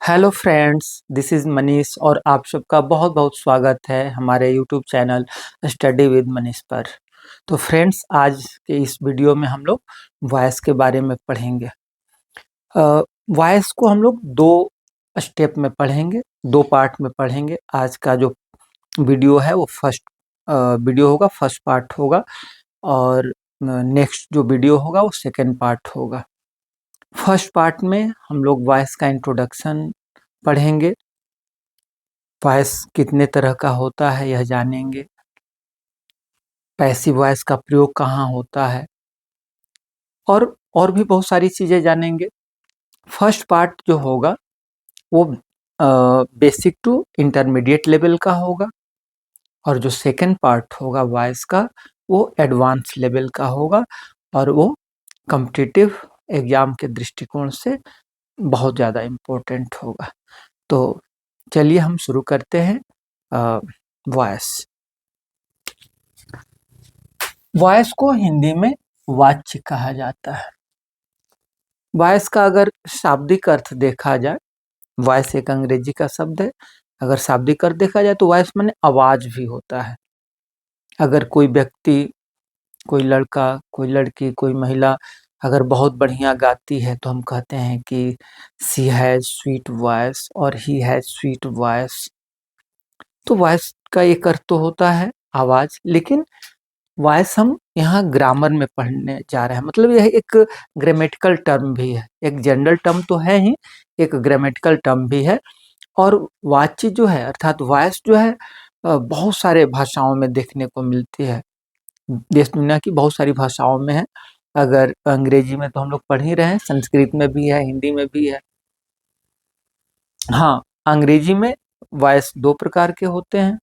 Hello friends, this is Manish और आप सबका बहुत बहुत स्वागत है हमारे YouTube channel study with Manish पर। तो फ्रेंड्स, आज के इस वीडियो में हम लोग वॉइस के बारे में पढ़ेंगे। वॉइस को हम लोग दो स्टेप में पढ़ेंगे, दो पार्ट में पढ़ेंगे। आज का जो वीडियो है वो फर्स्ट वीडियो होगा, फर्स्ट पार्ट होगा, और नेक्स्ट जो वीडियो होगा वो सेकेंड पार्ट होगा। फर्स्ट पार्ट में हम लोग वॉइस का इंट्रोडक्शन पढ़ेंगे, वॉइस कितने तरह का होता है यह जानेंगे, पैसिव वॉइस का प्रयोग कहाँ होता है, और भी बहुत सारी चीज़ें जानेंगे। फर्स्ट पार्ट जो होगा वो बेसिक टू इंटरमीडिएट लेवल का होगा, और जो सेकंड पार्ट होगा वॉइस का वो एडवांस लेवल का होगा, और वो कॉम्पिटिटिव एग्जाम के दृष्टिकोण से बहुत ज़्यादा इम्पोर्टेंट होगा। तो चलिए हम शुरू करते हैं। वॉइस वॉइस को हिंदी में वाच्य कहा जाता है। वॉइस का अगर शाब्दिक अर्थ देखा जाए, वॉइस एक अंग्रेजी का शब्द है। अगर शाब्दिक अर्थ देखा जाए तो वॉइस माने आवाज भी होता है। अगर कोई व्यक्ति, कोई लड़का, कोई लड़की, कोई महिला अगर बहुत बढ़िया गाती है तो हम कहते हैं कि शी हैज स्वीट वॉइस और ही हैज स्वीट वॉइस। तो वॉइस का एक अर्थ तो होता है आवाज, लेकिन वॉइस हम यहाँ ग्रामर में पढ़ने जा रहे हैं। मतलब यह एक ग्रामेटिकल टर्म भी है, एक जनरल टर्म तो है ही, एक ग्रामेटिकल टर्म भी है। और वाच्य जो है अर्थात वॉइस जो है बहुत सारे भाषाओं में देखने को मिलती है। देश दुनिया की बहुत सारी भाषाओं में है। अगर अंग्रेजी में तो हम लोग पढ़ ही रहे हैं, संस्कृत में भी है, हिंदी में भी है। हाँ, अंग्रेजी में वॉइस दो प्रकार के होते हैं,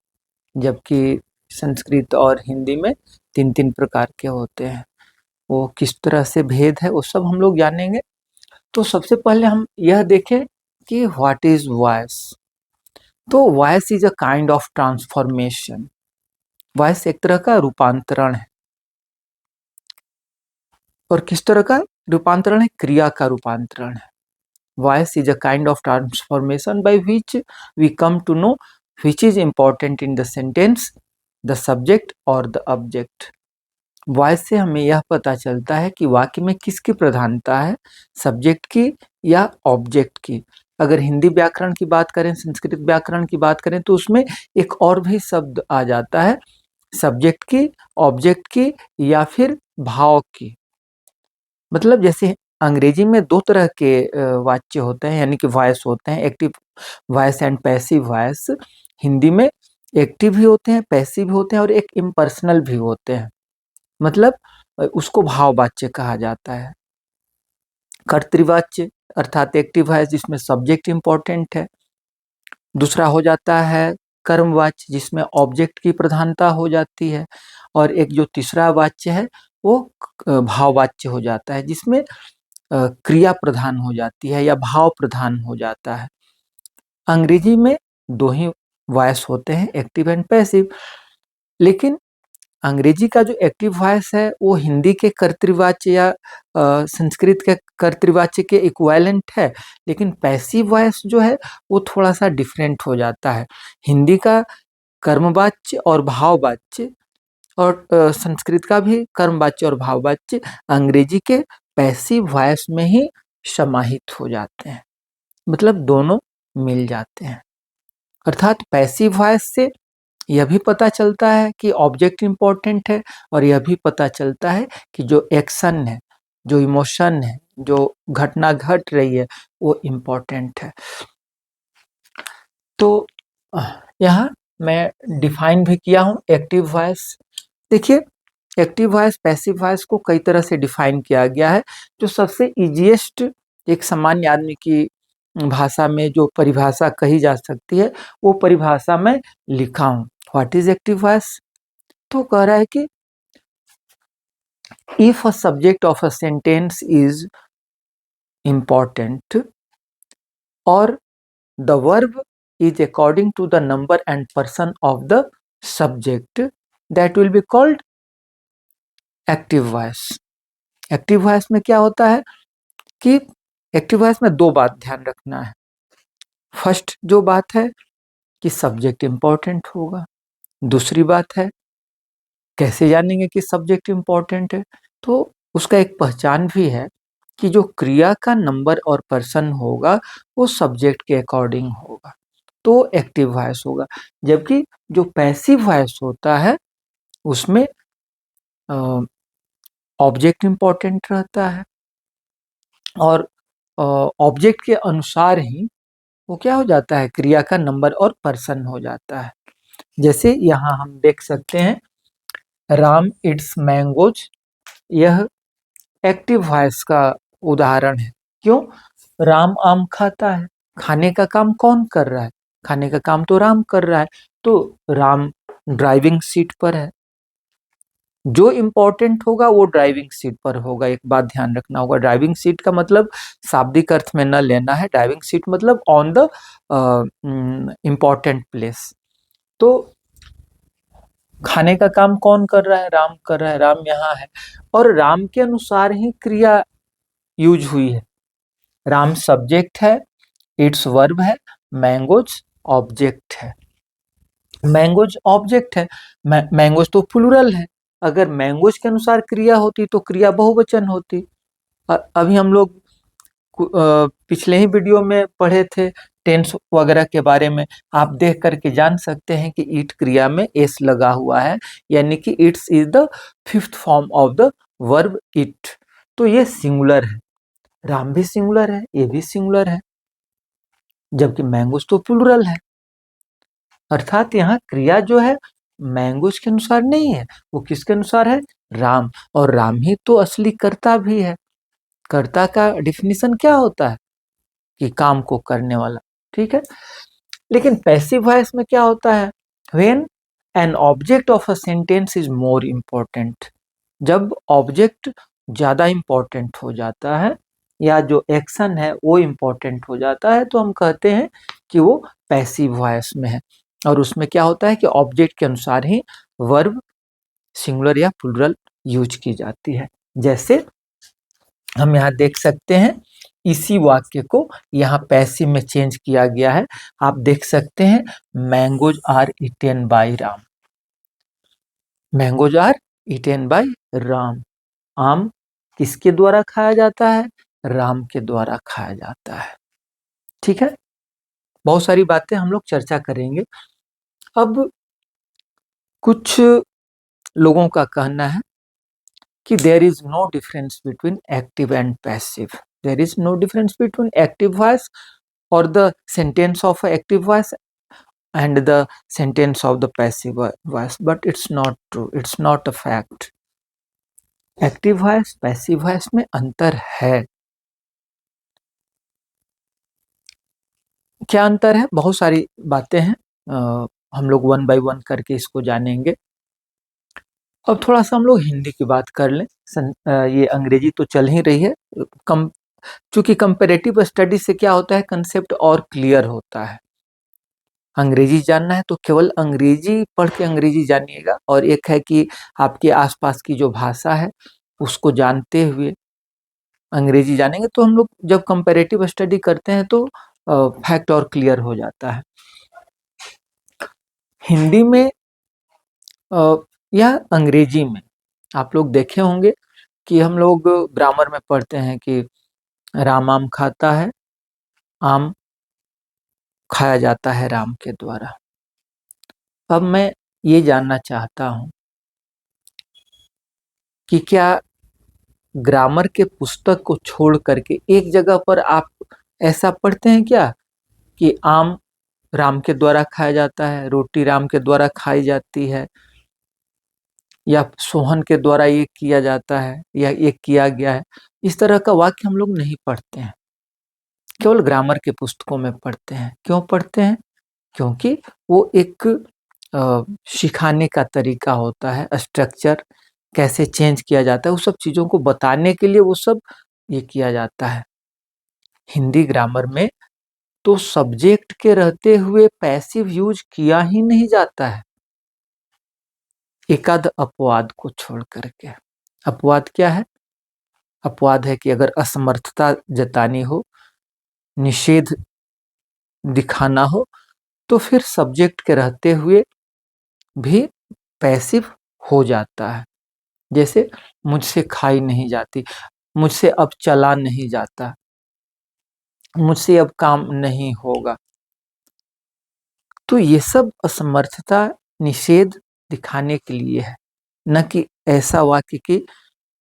जबकि संस्कृत और हिंदी में तीन तीन प्रकार के होते हैं। वो किस तरह से भेद है वो सब हम लोग जानेंगे। तो सबसे पहले हम यह देखें कि व्हाट इज वॉइस। तो voice is a kind of transformation. Voice एक तरह का रूपांतरण है। और किस तरह का रूपांतरण है? क्रिया का रूपांतरण है। Voice is a kind of transformation by which we come to know which is important in the sentence, the subject और द ऑब्जेक्ट। वॉइस से हमें यह पता चलता है कि वाक्य में किसकी प्रधानता है, सब्जेक्ट की या ऑब्जेक्ट की। अगर हिंदी व्याकरण की बात करें, संस्कृत व्याकरण की बात करें, तो उसमें एक और भी शब्द आ जाता है, सब्जेक्ट की, ऑब्जेक्ट की या फिर भाव की। मतलब जैसे अंग्रेजी में दो तरह के वाच्य होते हैं, यानी कि वॉइस होते हैं, active voice and passive voice. Hindi में एक्टिव भी होते हैं, पैसिव भी होते हैं, और एक इम्पर्सनल भी होते हैं। मतलब उसको भाववाच्य कहा जाता है। कर्तृवाच्य अर्थात एक्टिव वॉइस जिसमें सब्जेक्ट इंपॉर्टेंट है। दूसरा हो जाता है कर्मवाच्य जिसमें ऑब्जेक्ट की प्रधानता हो जाती है। और एक जो तीसरा वाच्य है वो भाववाच्य हो जाता है, जिसमें क्रिया प्रधान हो जाती है या भाव प्रधान हो जाता है। अंग्रेजी में दो ही वॉइस होते हैं, एक्टिव एंड पैसिव। लेकिन अंग्रेजी का जो एक्टिव वॉइस है वो हिंदी के कर्तृवाच्य या संस्कृत के कर्तृवाच्य के इक्विवेलेंट है। लेकिन पैसिव वॉइस जो है वो थोड़ा सा डिफरेंट हो जाता है। हिंदी का कर्मवाच्य और भाववाच्य और संस्कृत का भी कर्मवाच्य और भाववाच्य अंग्रेजी के पैसिव वॉइस में ही समाहित हो जाते हैं। मतलब दोनों मिल जाते हैं। अर्थात पैसिव वॉइस से यह भी पता चलता है कि ऑब्जेक्ट इम्पोर्टेंट है, और यह भी पता चलता है कि जो एक्शन है, जो इमोशन है, जो घटना घट रही है वो इम्पोर्टेंट है। तो यहाँ मैं डिफाइन भी किया हूँ एक्टिव वॉइस। देखिए, एक्टिव वॉइस पैसिव वॉइस को कई तरह से डिफाइन किया गया है। जो सबसे इजीएस्ट एक सामान्य आदमी की भाषा में जो परिभाषा कही जा सकती है वो परिभाषा मैं लिखा हूँ। What is active voice? तो कह रहा है कि if a subject of a sentence is important और the verb is according to the number and person of the subject, that will be called active voice. Active voice में क्या होता है कि एक्टिव वॉइस में दो बात ध्यान रखना है। फर्स्ट जो बात है कि सब्जेक्ट इम्पोर्टेंट होगा। दूसरी बात है कैसे जानेंगे कि सब्जेक्ट इम्पोर्टेंट है, तो उसका एक पहचान भी है कि जो क्रिया का नंबर और पर्सन होगा वो सब्जेक्ट के अकॉर्डिंग होगा, तो एक्टिव वॉइस होगा। जबकि जो पैसिव वॉइस होता है उसमें ऑब्जेक्ट इम्पोर्टेंट रहता है और ऑब्जेक्ट के अनुसार ही वो क्या हो जाता है, क्रिया का नंबर और पर्सन हो जाता है। जैसे यहाँ हम देख सकते हैं राम इट्स मैंगोज, यह एक्टिव वॉइस का उदाहरण है। क्यों? राम आम खाता है, खाने का काम कौन कर रहा है? खाने का काम तो राम कर रहा है, तो राम ड्राइविंग सीट पर है। जो इम्पोर्टेंट होगा वो ड्राइविंग सीट पर होगा। एक बात ध्यान रखना होगा, ड्राइविंग सीट का मतलब शाब्दिक अर्थ में न लेना है। ड्राइविंग सीट मतलब ऑन द इम्पोर्टेंट प्लेस। तो खाने का काम कौन कर रहा है? राम कर रहा है, राम यहाँ है और राम के अनुसार ही क्रिया यूज हुई है। राम सब्जेक्ट है, इट्स वर्ब है, मैंगोज ऑब्जेक्ट है। मैंगोज ऑब्जेक्ट है, मैंगोज तो प्लूरल है। अगर मैंगोज के अनुसार क्रिया होती तो क्रिया बहुवचन होती। अभी हम लोग पिछले ही वीडियो में पढ़े थे टेंस वगैरह के बारे में। आप देख करके जान सकते हैं कि ईट क्रिया में एस लगा हुआ है, यानी कि it's is the fifth form of the verb it. तो ये सिंगुलर है, राम भी सिंगुलर है, ये भी सिंगुलर है, जबकि मैंगोज तो प्लूरल है। अर्थात यहाँ क्रिया जो है मैंगोज के अनुसार नहीं है, वो किसके अनुसार है? राम। और राम ही तो असली कर्ता भी है। कर्ता का डिफिनीशन क्या होता है? कि काम को करने वाला। ठीक है, लेकिन पैसिव वॉइस में क्या होता है? When an object of a sentence is more important, जब ऑब्जेक्ट ज्यादा इम्पोर्टेंट हो जाता है या जो एक्शन है वो इम्पोर्टेंट हो जाता है, तो हम कहते हैं कि वो पैसिव वॉइस में है। और उसमें क्या होता है कि ऑब्जेक्ट के अनुसार ही वर्ब सिंगुलर या प्लूरल यूज की जाती है। जैसे हम यहाँ देख सकते हैं इसी वाक्य को यहाँ पैसिव में चेंज किया गया है। आप देख सकते हैं mangoes are eaten by Ram. Mangoes are eaten by Ram. आम किसके द्वारा खाया जाता है? राम के द्वारा खाया जाता है। ठीक है, बहुत सारी बातें हम लोग चर्चा करेंगे। अब कुछ लोगों का कहना है कि there is no difference between active and passive. There is no difference between active voice और the sentence of active voice and the sentence of the passive voice, but it's not true, it's not a fact. Active voice passive voice में अंतर है। क्या अंतर है? बहुत सारी बातें हैं, हम लोग वन बाय वन करके इसको जानेंगे। अब थोड़ा सा हम लोग हिंदी की बात कर लें। ये अंग्रेजी तो चल ही रही है। चूंकि कंपेरेटिव स्टडी से क्या होता है, कंसेप्ट और क्लियर होता है। अंग्रेजी जानना है तो केवल अंग्रेजी पढ़ के अंग्रेजी जानिएगा, और एक है कि आपके आसपास की जो भाषा है उसको जानते हुए अंग्रेजी जानेंगे, तो हम लोग जब कंपैरेटिव स्टडी करते हैं तो फैक्ट और क्लियर हो जाता है। हिंदी में या अंग्रेजी में आप लोग देखे होंगे कि हम लोग ग्रामर में पढ़ते हैं कि राम आम खाता है, आम खाया जाता है राम के द्वारा। अब मैं ये जानना चाहता हूं कि क्या ग्रामर के पुस्तक को छोड़ करके एक जगह पर आप ऐसा पढ़ते हैं क्या कि आम राम के द्वारा खाया जाता है, रोटी राम के द्वारा खाई जाती है, या सोहन के द्वारा ये किया जाता है या ये किया गया है? इस तरह का वाक्य हम लोग नहीं पढ़ते हैं, केवल ग्रामर के पुस्तकों में पढ़ते हैं। क्यों पढ़ते हैं? क्योंकि वो एक सिखाने का तरीका होता है, स्ट्रक्चर कैसे चेंज किया जाता है, उस सब चीज़ों को बताने के लिए वो सब ये किया जाता है। हिंदी ग्रामर में तो सब्जेक्ट के रहते हुए पैसिव यूज किया ही नहीं जाता है, एकाध अपवाद को छोड़ करके। अपवाद क्या है? अपवाद है कि अगर असमर्थता जतानी हो, निषेध दिखाना हो तो फिर सब्जेक्ट के रहते हुए भी पैसिव हो जाता है। जैसे मुझसे खाई नहीं जाती, मुझसे अब चला नहीं जाता, मुझसे अब काम नहीं होगा। तो ये सब असमर्थता निषेध दिखाने के लिए है, न कि ऐसा वाक्य कि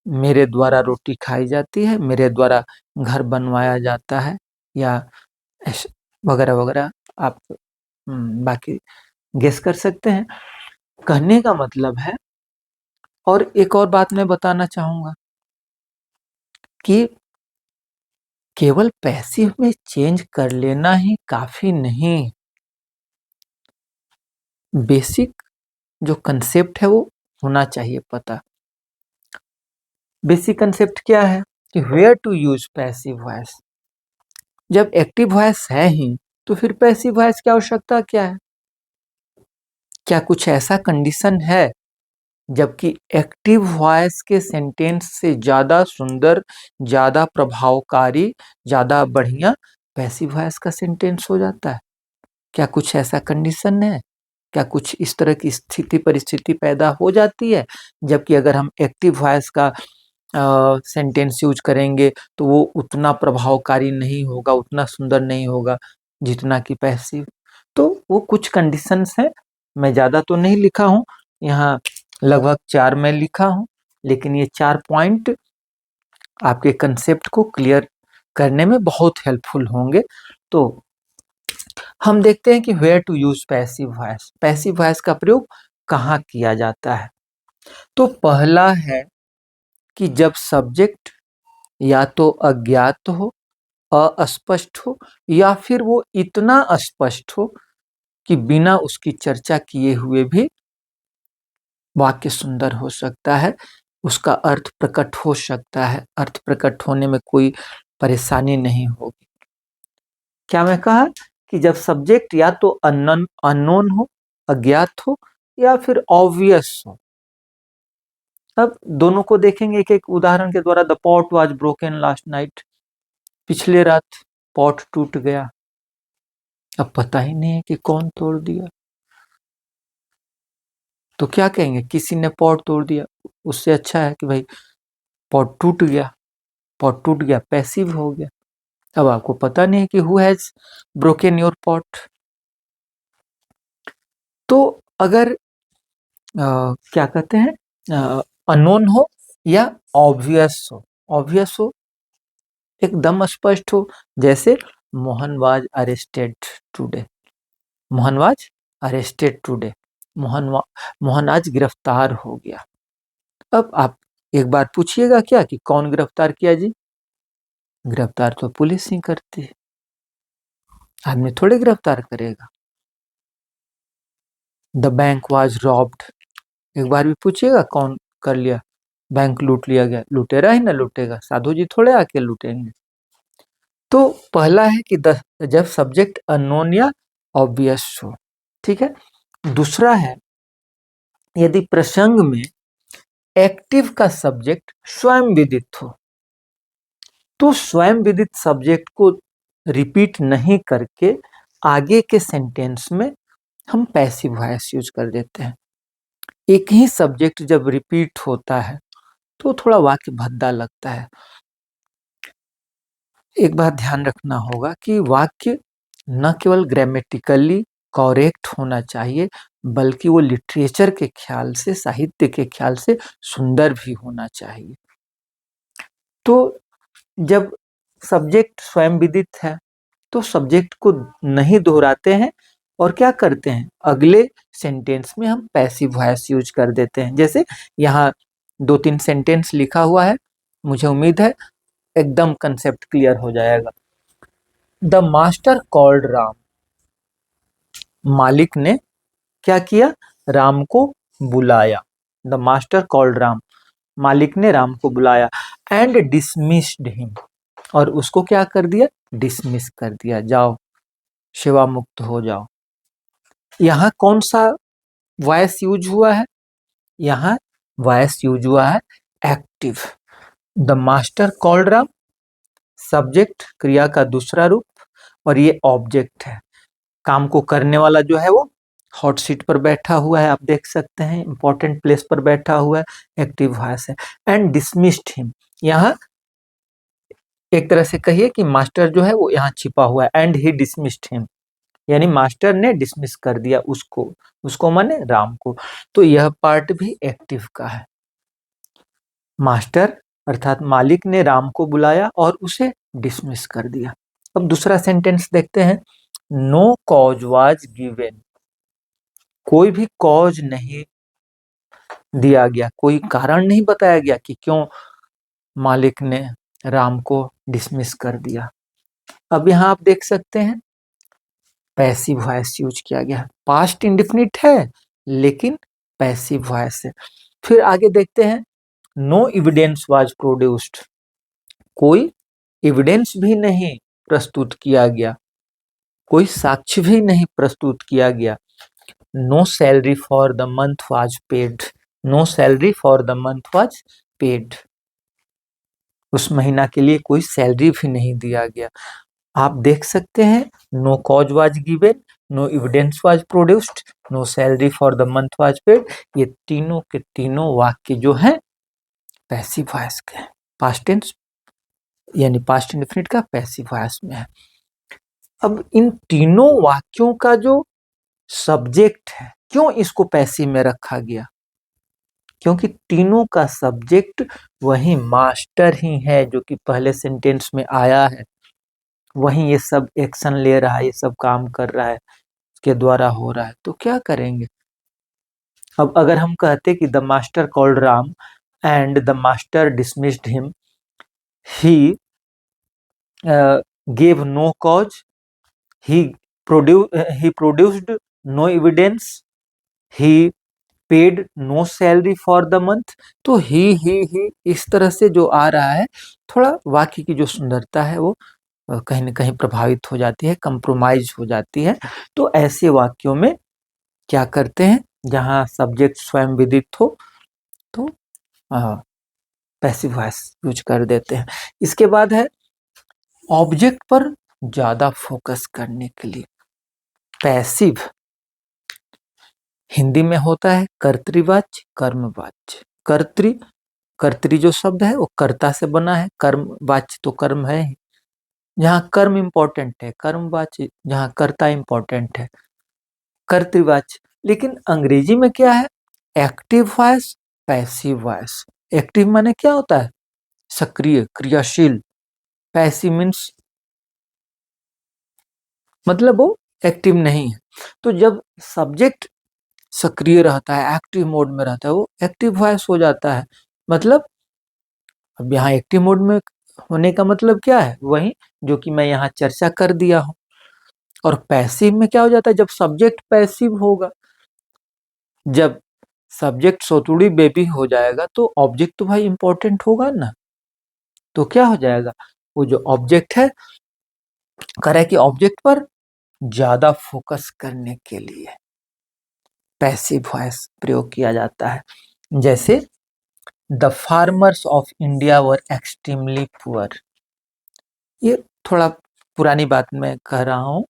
मेरे द्वारा रोटी खाई जाती है, मेरे द्वारा घर बनवाया जाता है, या वगैरह वगैरह। आप बाकी गेस कर सकते हैं। कहने का मतलब है, और एक और बात मैं बताना चाहूंगा कि केवल पैसिव में चेंज कर लेना ही काफी नहीं। बेसिक जो कंसेप्ट है वो होना चाहिए पता। बेसिक कंसेप्ट क्या है कि where to use passive voice. जब एक्टिव वॉइस है ही तो फिर पैसिव वॉइस की आवश्यकता क्या है? क्या कुछ ऐसा कंडीशन है जबकि एक्टिव वॉइस के सेंटेंस से ज्यादा सुंदर, ज्यादा प्रभावकारी, ज्यादा बढ़िया पैसिव वॉइस का सेंटेंस हो जाता है? क्या कुछ ऐसा कंडीशन है? क्या कुछ इस तरह की स्थिति परिस्थिति पैदा हो जाती है जबकि अगर हम एक्टिव वॉइस का सेंटेंस यूज करेंगे तो वो उतना प्रभावकारी नहीं होगा, उतना सुंदर नहीं होगा जितना कि पैसिव? तो वो कुछ कंडीशंस हैं। मैं ज्यादा तो नहीं लिखा हूँ यहाँ, लगभग 4 मैं लिखा हूँ, लेकिन ये 4 पॉइंट आपके कंसेप्ट को क्लियर करने में बहुत हेल्पफुल होंगे। तो हम देखते हैं कि where to use passive voice. Passive voice का प्रयोग कहाँ किया जाता है? तो पहला है कि जब सब्जेक्ट या तो अज्ञात हो, अस्पष्ट हो, या फिर वो इतना अस्पष्ट हो कि बिना उसकी चर्चा किए हुए भी वाक्य सुंदर हो सकता है, उसका अर्थ प्रकट हो सकता है, अर्थ प्रकट होने में कोई परेशानी नहीं होगी। क्या मैं कहा कि जब सब्जेक्ट या तो अननोन हो, अज्ञात हो, या फिर ऑब्वियस हो। अब दोनों को देखेंगे एक एक उदाहरण के द्वारा। The pot was broken last night. पिछले रात पॉट टूट गया। अब पता ही नहीं है कि कौन तोड़ दिया, तो क्या कहेंगे? किसी ने पॉट तोड़ दिया। उससे अच्छा है कि भाई पॉट टूट गया। पॉट टूट गया पैसिव हो गया। अब आपको पता नहीं है कि who has broken your pot. तो अगर क्या कहते हैं, अननोन हो या ऑब्वियस हो, एकदम स्पष्ट हो, जैसे Mohan was arrested today. Mohan was arrested today. Mohan आज गिरफ्तार हो गया। अब आप एक बार पूछिएगा क्या कि कौन गिरफ्तार किया जी? गिरफ्तार तो पुलिस ही करती है, आदमी थोड़े गिरफ्तार करेगा। The bank was robbed. एक बार भी पूछिएगा कौन कर लिया? बैंक लूट लिया गया। लुटेरा ही ना लूटेगा, साधु जी थोड़े आके लूटेंगे। तो पहला है कि जब सब्जेक्ट अननोन या ऑब्वियस हो, ठीक है। दूसरा है यदि प्रसंग में एक्टिव का सब्जेक्ट स्वयं विदित हो। तो स्वयं विदित सब्जेक्ट को रिपीट नहीं करके आगे के सेंटेंस में हम पैसिव वॉइस यूज कर देते हैं। एक ही सब्जेक्ट जब रिपीट होता है तो थोड़ा वाक्य भद्दा लगता है। एक बात ध्यान रखना होगा कि वाक्य न केवल ग्रामेटिकली करेक्ट होना चाहिए, बल्कि वो लिटरेचर के ख्याल से, साहित्य के ख्याल से सुंदर भी होना चाहिए। तो जब सब्जेक्ट स्वयं विदित है तो सब्जेक्ट को नहीं दोहराते हैं और क्या करते हैं, अगले सेंटेंस में हम पैसिव वॉइस यूज कर देते हैं। जैसे यहाँ 2-3 सेंटेंस लिखा हुआ है, मुझे उम्मीद है एकदम कंसेप्ट क्लियर हो जाएगा। The master called Ram. मालिक ने क्या किया? राम को बुलाया। The master called Ram. मालिक ने राम को बुलाया। And dismissed him. और उसको क्या कर दिया? डिसमिस कर दिया। जाओ, सेवा मुक्त हो जाओ। यहाँ कौन सा वॉइस यूज हुआ है? यहाँ वॉइस यूज हुआ है active. The master called Ram, subject क्रिया का दूसरा रूप, और ये ऑब्जेक्ट है। काम को करने वाला जो है वो हॉट सीट पर बैठा हुआ है, आप देख सकते हैं, इंपॉर्टेंट प्लेस पर बैठा हुआ है, एक्टिव वॉइस है। एंड डिसमिस्ड हिम, यहाँ एक तरह से कहिए कि मास्टर जो है वो यहाँ छिपा हुआ है। एंड ही डिसमिस्ड हिम, यानी मास्टर ने डिसमिस कर दिया उसको माने राम को। तो यह पार्ट भी एक्टिव का है। मास्टर अर्थात मालिक ने राम को बुलाया और उसे डिसमिस कर दिया। अब दूसरा सेंटेंस देखते हैं। नो कॉज वाज गिवन, कोई भी कॉज नहीं दिया गया, कोई कारण नहीं बताया गया कि क्यों मालिक ने राम को डिसमिस कर दिया। अब यहाँ आप देख सकते हैं पैसिव वॉइस यूज किया गया है, पास्ट इंडेफिनिट है लेकिन पैसिव वॉइस है। फिर आगे देखते हैं नो एविडेंस वाज प्रोड्यूस्ड, कोई एविडेंस भी नहीं प्रस्तुत किया गया, कोई साक्ष्य भी नहीं प्रस्तुत किया गया। No salary for the month was paid, no salary for the month was paid, उस महीना के लिए कोई सैलरी भी नहीं दिया गया। आप देख सकते हैं no cause was given, no evidence was produced, no salary for the month was paid, ये तीनों के तीनों वाक्य जो हैं पैसिव वॉइस के हैं, पास्ट टेंस यानी पास्ट इंडेफिनिट का पैसिव वॉइस में है। अब इन तीनों वाक्यों का जो सब्जेक्ट है, क्यों इसको पैसिव में रखा गया? क्योंकि तीनों का सब्जेक्ट वही मास्टर ही है जो कि पहले सेंटेंस में आया है, वही ये सब एक्शन ले रहा है, ये सब काम कर रहा है, के द्वारा हो रहा है। तो क्या करेंगे? अब अगर हम कहते कि the master called Ram and the master dismissed him, he gave no cause, he produced no evidence, he paid no salary for the month। तो ही इस तरह से जो आ रहा है, थोड़ा वाक्य की जो सुंदरता है वो कहीं न कहीं प्रभावित हो जाती है, कंप्रोमाइज हो जाती है। तो ऐसे वाक्यों में क्या करते हैं, जहाँ सब्जेक्ट स्वयं विदित हो तो पैसिव वॉइस यूज कर देते हैं। इसके बाद है ऑब्जेक्ट पर ज्यादा फोकस करने के लिए पैसिव हिंदी में होता है कर्तृवाच्य कर्मवाच्य। कर्तृ जो शब्द है वो कर्ता से बना है, कर्मवाच्य तो कर्म है ही, जहाँ कर्म इंपॉर्टेंट है, कर्मवाच्य जहाँ कर्ता इंपॉर्टेंट है, कर्तृवाच्य। लेकिन अंग्रेजी में क्या है, active voice passive voice. Active माने क्या होता है, सक्रिय क्रियाशील, पैसिव मीन्स मतलब वो एक्टिव नहीं है। तो जब सब्जेक्ट सक्रिय रहता है, एक्टिव मोड में रहता है, वो एक्टिव वॉइस हो जाता है। मतलब अब यहाँ एक्टिव मोड में होने का मतलब क्या है, वही जो कि मैं यहाँ चर्चा कर दिया हूँ। और पैसिव में क्या हो जाता है, जब सब्जेक्ट पैसिव होगा, जब सब्जेक्ट सोतुड़ी बेबी हो जाएगा तो ऑब्जेक्ट तो भाई इंपॉर्टेंट होगा ना। तो क्या हो जाएगा, वो जो ऑब्जेक्ट है, कह रहा है कि ऑब्जेक्ट पर ज्यादा फोकस करने के लिए पैसिव वॉइस प्रयोग किया जाता है। जैसे the farmers of India were extremely poor, ये थोड़ा पुरानी बात मैं कह रहा हूँ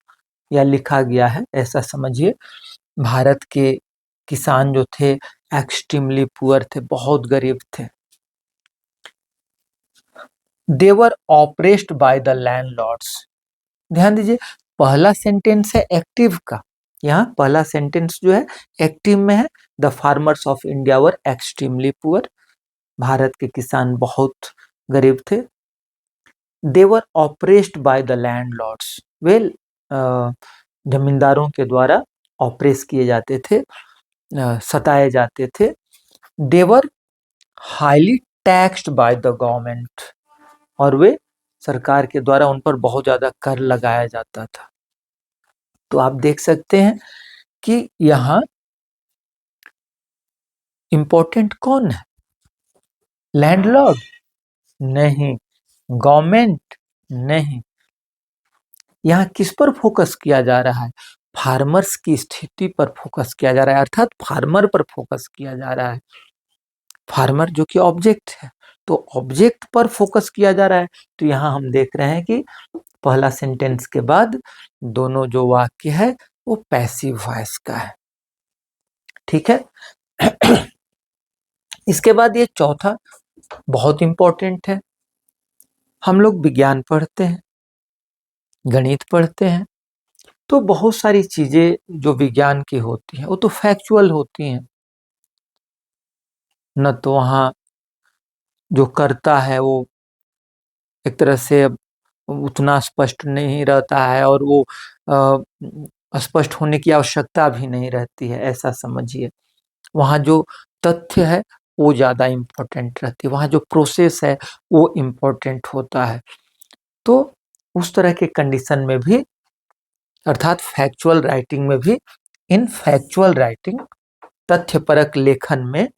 या लिखा गया है, ऐसा समझिए। भारत के किसान जो थे एक्सट्रीमली पुअर थे, बहुत गरीब थे। They were oppressed by the landlords, ध्यान दीजिए पहला सेंटेंस है एक्टिव का, यहाँ पहला सेंटेंस जो है एक्टिव में है। The farmers of India were extremely poor, Bharat के किसान बहुत गरीब थे। They were oppressed by the landlords, वे जमींदारों के द्वारा ऑप्रेस किए जाते थे, सताए जाते थे। They were highly taxed by the government, और वे सरकार के द्वारा उन पर बहुत ज्यादा कर लगाया जाता था। तो आप देख सकते हैं कि यहाँ इंपॉर्टेंट कौन है, लैंडलॉर्ड नहीं, गवर्नमेंट नहीं, यहाँ किस पर फोकस किया जा रहा है, फार्मर्स की स्थिति पर फोकस किया जा रहा है, अर्थात फार्मर पर फोकस किया जा रहा है। फार्मर जो कि ऑब्जेक्ट है, तो ऑब्जेक्ट पर फोकस किया जा रहा है। तो यहाँ हम देख रहे हैं कि पहला सेंटेंस के बाद दोनों जो वाक्य है वो पैसिव वॉइस का है। ठीक है। इसके बाद ये चौथा बहुत इंपॉर्टेंट है। हम लोग विज्ञान पढ़ते हैं, गणित पढ़ते हैं, तो बहुत सारी चीजें जो विज्ञान की होती हैं वो तो फैक्चुअल होती हैं, न तो वहाँ जो करता है वो एक तरह से उतना स्पष्ट नहीं रहता है और वो स्पष्ट होने की आवश्यकता भी नहीं रहती है, ऐसा समझिए। वहाँ जो तथ्य है वो ज़्यादा इम्पोर्टेंट रहती है, वहाँ जो प्रोसेस है वो इम्पोर्टेंट होता है। तो उस तरह के कंडीशन में भी, अर्थात फैक्चुअल राइटिंग में भी, इन फैक्चुअल राइटिंग, तथ्यपरक लेखन में,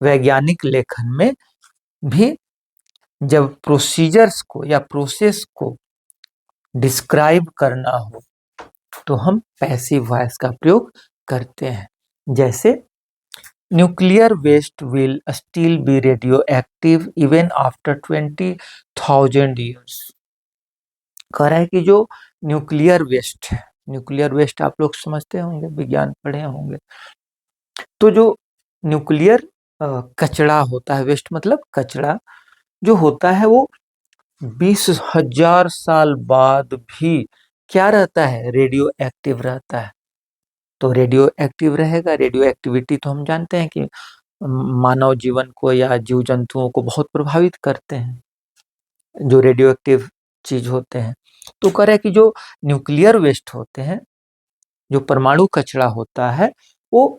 वैज्ञानिक लेखन में भी जब प्रोसीजर्स को या प्रोसेस को डिस्क्राइब करना हो तो हम पैसिव वॉइस का प्रयोग करते हैं। जैसे nuclear waste will still be radioactive even after 20,000 years. कह रहा है कि जो न्यूक्लियर वेस्ट है, न्यूक्लियर वेस्ट आप लोग समझते होंगे, विज्ञान पढ़े होंगे, तो जो न्यूक्लियर कचरा होता है, वेस्ट मतलब कचरा जो होता है, वो 20,000 साल बाद भी क्या रहता है, रेडियो एक्टिव रहता है। तो रेडियो एक्टिव रहेगा, रेडियो एक्टिविटी तो हम जानते हैं कि मानव जीवन को या जीव जंतुओं को बहुत प्रभावित करते हैं जो रेडियो एक्टिव चीज होते हैं। तो कह रहे हैं कि जो न्यूक्लियर वेस्ट होते हैं, जो परमाणु कचरा होता है, वो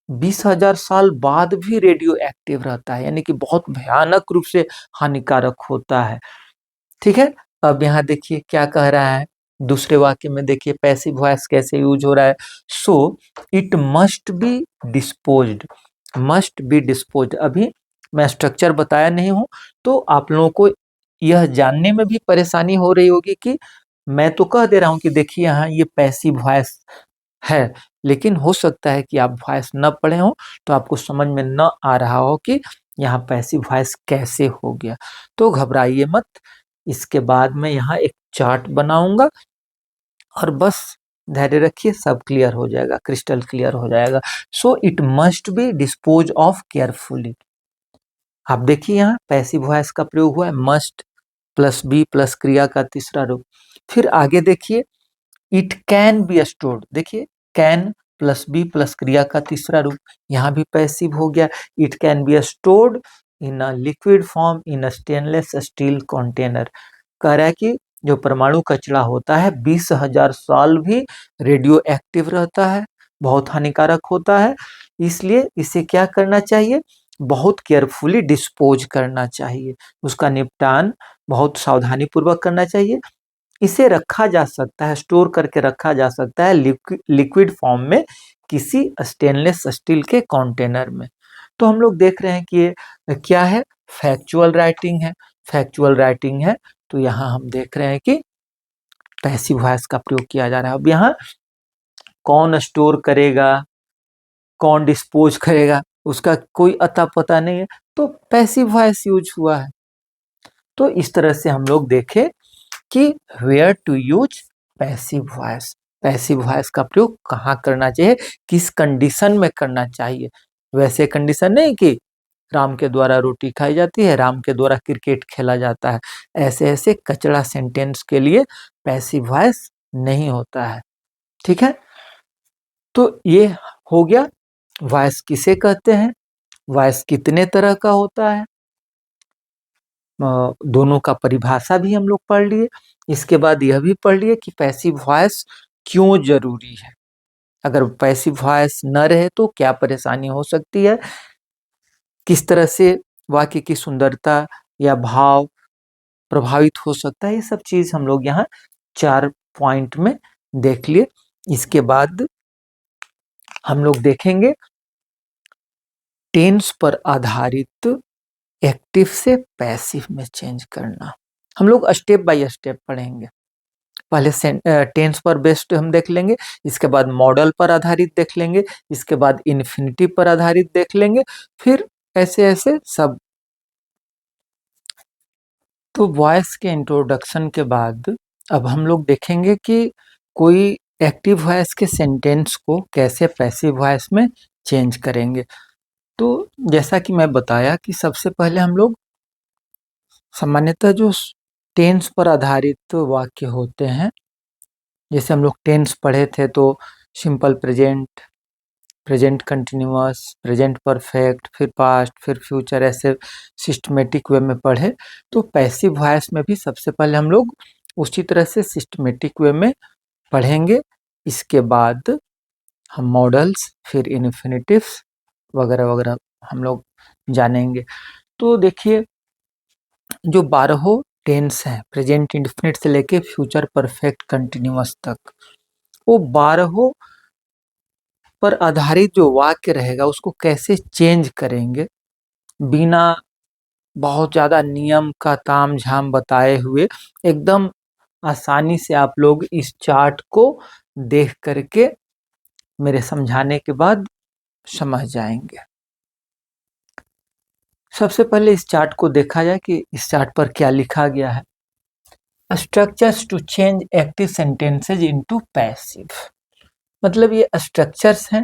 20,000 साल बाद भी रेडियो एक्टिव रहता है, यानी कि बहुत भयानक रूप से हानिकारक होता है। ठीक है। अब यहाँ देखिए क्या कह रहा है, दूसरे वाक्य में देखिए पैसिव वॉइस कैसे यूज हो रहा है। So it must be disposed, must be disposed. अभी मैं स्ट्रक्चर बताया नहीं हूं, तो आप लोगों को यह जानने में भी परेशानी हो रही होगी कि मैं तो कह दे रहा हूं कि देखिए यहाँ ये पैसिव वॉइस है, लेकिन हो सकता है कि आप वॉइस न पढ़े हो तो आपको समझ में न आ रहा हो कि यहाँ पैसिव वॉइस कैसे हो गया। तो घबराइए मत, इसके बाद मैं यहाँ एक चार्ट बनाऊंगा और बस धैर्य रखिए, सब क्लियर हो जाएगा, क्रिस्टल क्लियर हो जाएगा। So it must be dispose of carefully. आप देखिए यहाँ पैसिव वॉइस का प्रयोग हुआ है, मस्ट प्लस बी प्लस क्रिया का तीसरा रूप। फिर आगे देखिए, इट कैन बी स्टोर्ड, देखिए कैन प्लस बी प्लस क्रिया का तीसरा रूप, यहाँ भी पैसिव हो गया। It can be stored in a liquid form in a stainless steel container. कह रहा है कि जो परमाणु कचरा होता है 20,000 साल भी रेडियो एक्टिव रहता है, बहुत हानिकारक होता है, इसलिए इसे क्या करना चाहिए, बहुत केयरफुली डिस्पोज करना चाहिए, उसका निपटान बहुत सावधानी पूर्वक करना चाहिए। इसे रखा जा सकता है, स्टोर करके रखा जा सकता है लिक्विड फॉर्म में, किसी स्टेनलेस स्टील के कंटेनर में। तो हम लोग देख रहे हैं कि ये क्या है, फैक्चुअल राइटिंग है। फैक्चुअल राइटिंग है तो यहाँ हम देख रहे हैं कि पैसिव वॉइस का प्रयोग किया जा रहा है। अब यहाँ कौन स्टोर करेगा, कौन डिस्पोज करेगा, उसका कोई अता पता नहीं है, तो पैसिव वॉइस यूज हुआ है। तो इस तरह से हम लोग देखें कि where to use passive voice, passive voice का प्रयोग कहाँ करना चाहिए, किस कंडीशन में करना चाहिए। वैसे कंडीशन नहीं कि राम के द्वारा रोटी खाई जाती है, राम के द्वारा क्रिकेट खेला जाता है, ऐसे ऐसे कचड़ा सेंटेंस के लिए पैसिव वॉइस नहीं होता है। ठीक है। तो ये हो गया वॉइस किसे कहते हैं, वॉइस कितने तरह का होता है, दोनों का परिभाषा भी हम लोग पढ़ लिए। इसके बाद यह भी पढ़ लिए कि पैसिव वॉइस क्यों जरूरी है, अगर पैसिव वॉइस न रहे तो क्या परेशानी हो सकती है, किस तरह से वाक्य की सुंदरता या भाव प्रभावित हो सकता है, ये सब चीज हम लोग यहाँ 4 पॉइंट में देख लिए। इसके बाद हम लोग देखेंगे टेंस पर आधारित एक्टिव से पैसिव में चेंज करना। हम लोग स्टेप बाय स्टेप पढ़ेंगे, पहले टेंस पर बेस्ड हम देख लेंगे, इसके बाद मॉडल पर आधारित देख लेंगे, इसके बाद इन्फिनिटिव पर आधारित देख लेंगे, फिर ऐसे ऐसे सब तो वॉइस के इंट्रोडक्शन के बाद अब हम लोग देखेंगे कि कोई एक्टिव वॉइस के सेंटेंस को कैसे पैसिव वॉइस में चेंज करेंगे। तो जैसा कि मैं बताया कि सबसे पहले हम लोग सामान्यतः जो टेंस पर आधारित वाक्य होते हैं, जैसे हम लोग टेंस पढ़े थे तो simple present, present continuous, present perfect, फिर पास्ट, फिर फ्यूचर, ऐसे सिस्टमेटिक वे में पढ़े। तो पैसिव वॉइस में भी सबसे पहले हम लोग उसी तरह से सिस्टमेटिक वे में पढ़ेंगे। इसके बाद हम मॉडल्स, फिर इन्फिनिटिव्स वगैरह वगैरह हम लोग जानेंगे। तो देखिए, जो 12 टेंस हैं प्रेजेंट इंडेफिनिट से लेके फ्यूचर परफेक्ट कंटिन्यूअस तक, वो 12 पर आधारित जो वाक्य रहेगा उसको कैसे चेंज करेंगे बिना बहुत ज़्यादा नियम का ताम झाम बताए हुए, एकदम आसानी से आप लोग इस चार्ट को देख करके मेरे समझाने के बाद समझ जाएंगे। सबसे पहले इस चार्ट को देखा जाए कि इस चार्ट पर क्या लिखा गया है। Structures to change active sentences into passive, मतलब ये स्ट्रक्चर्स हैं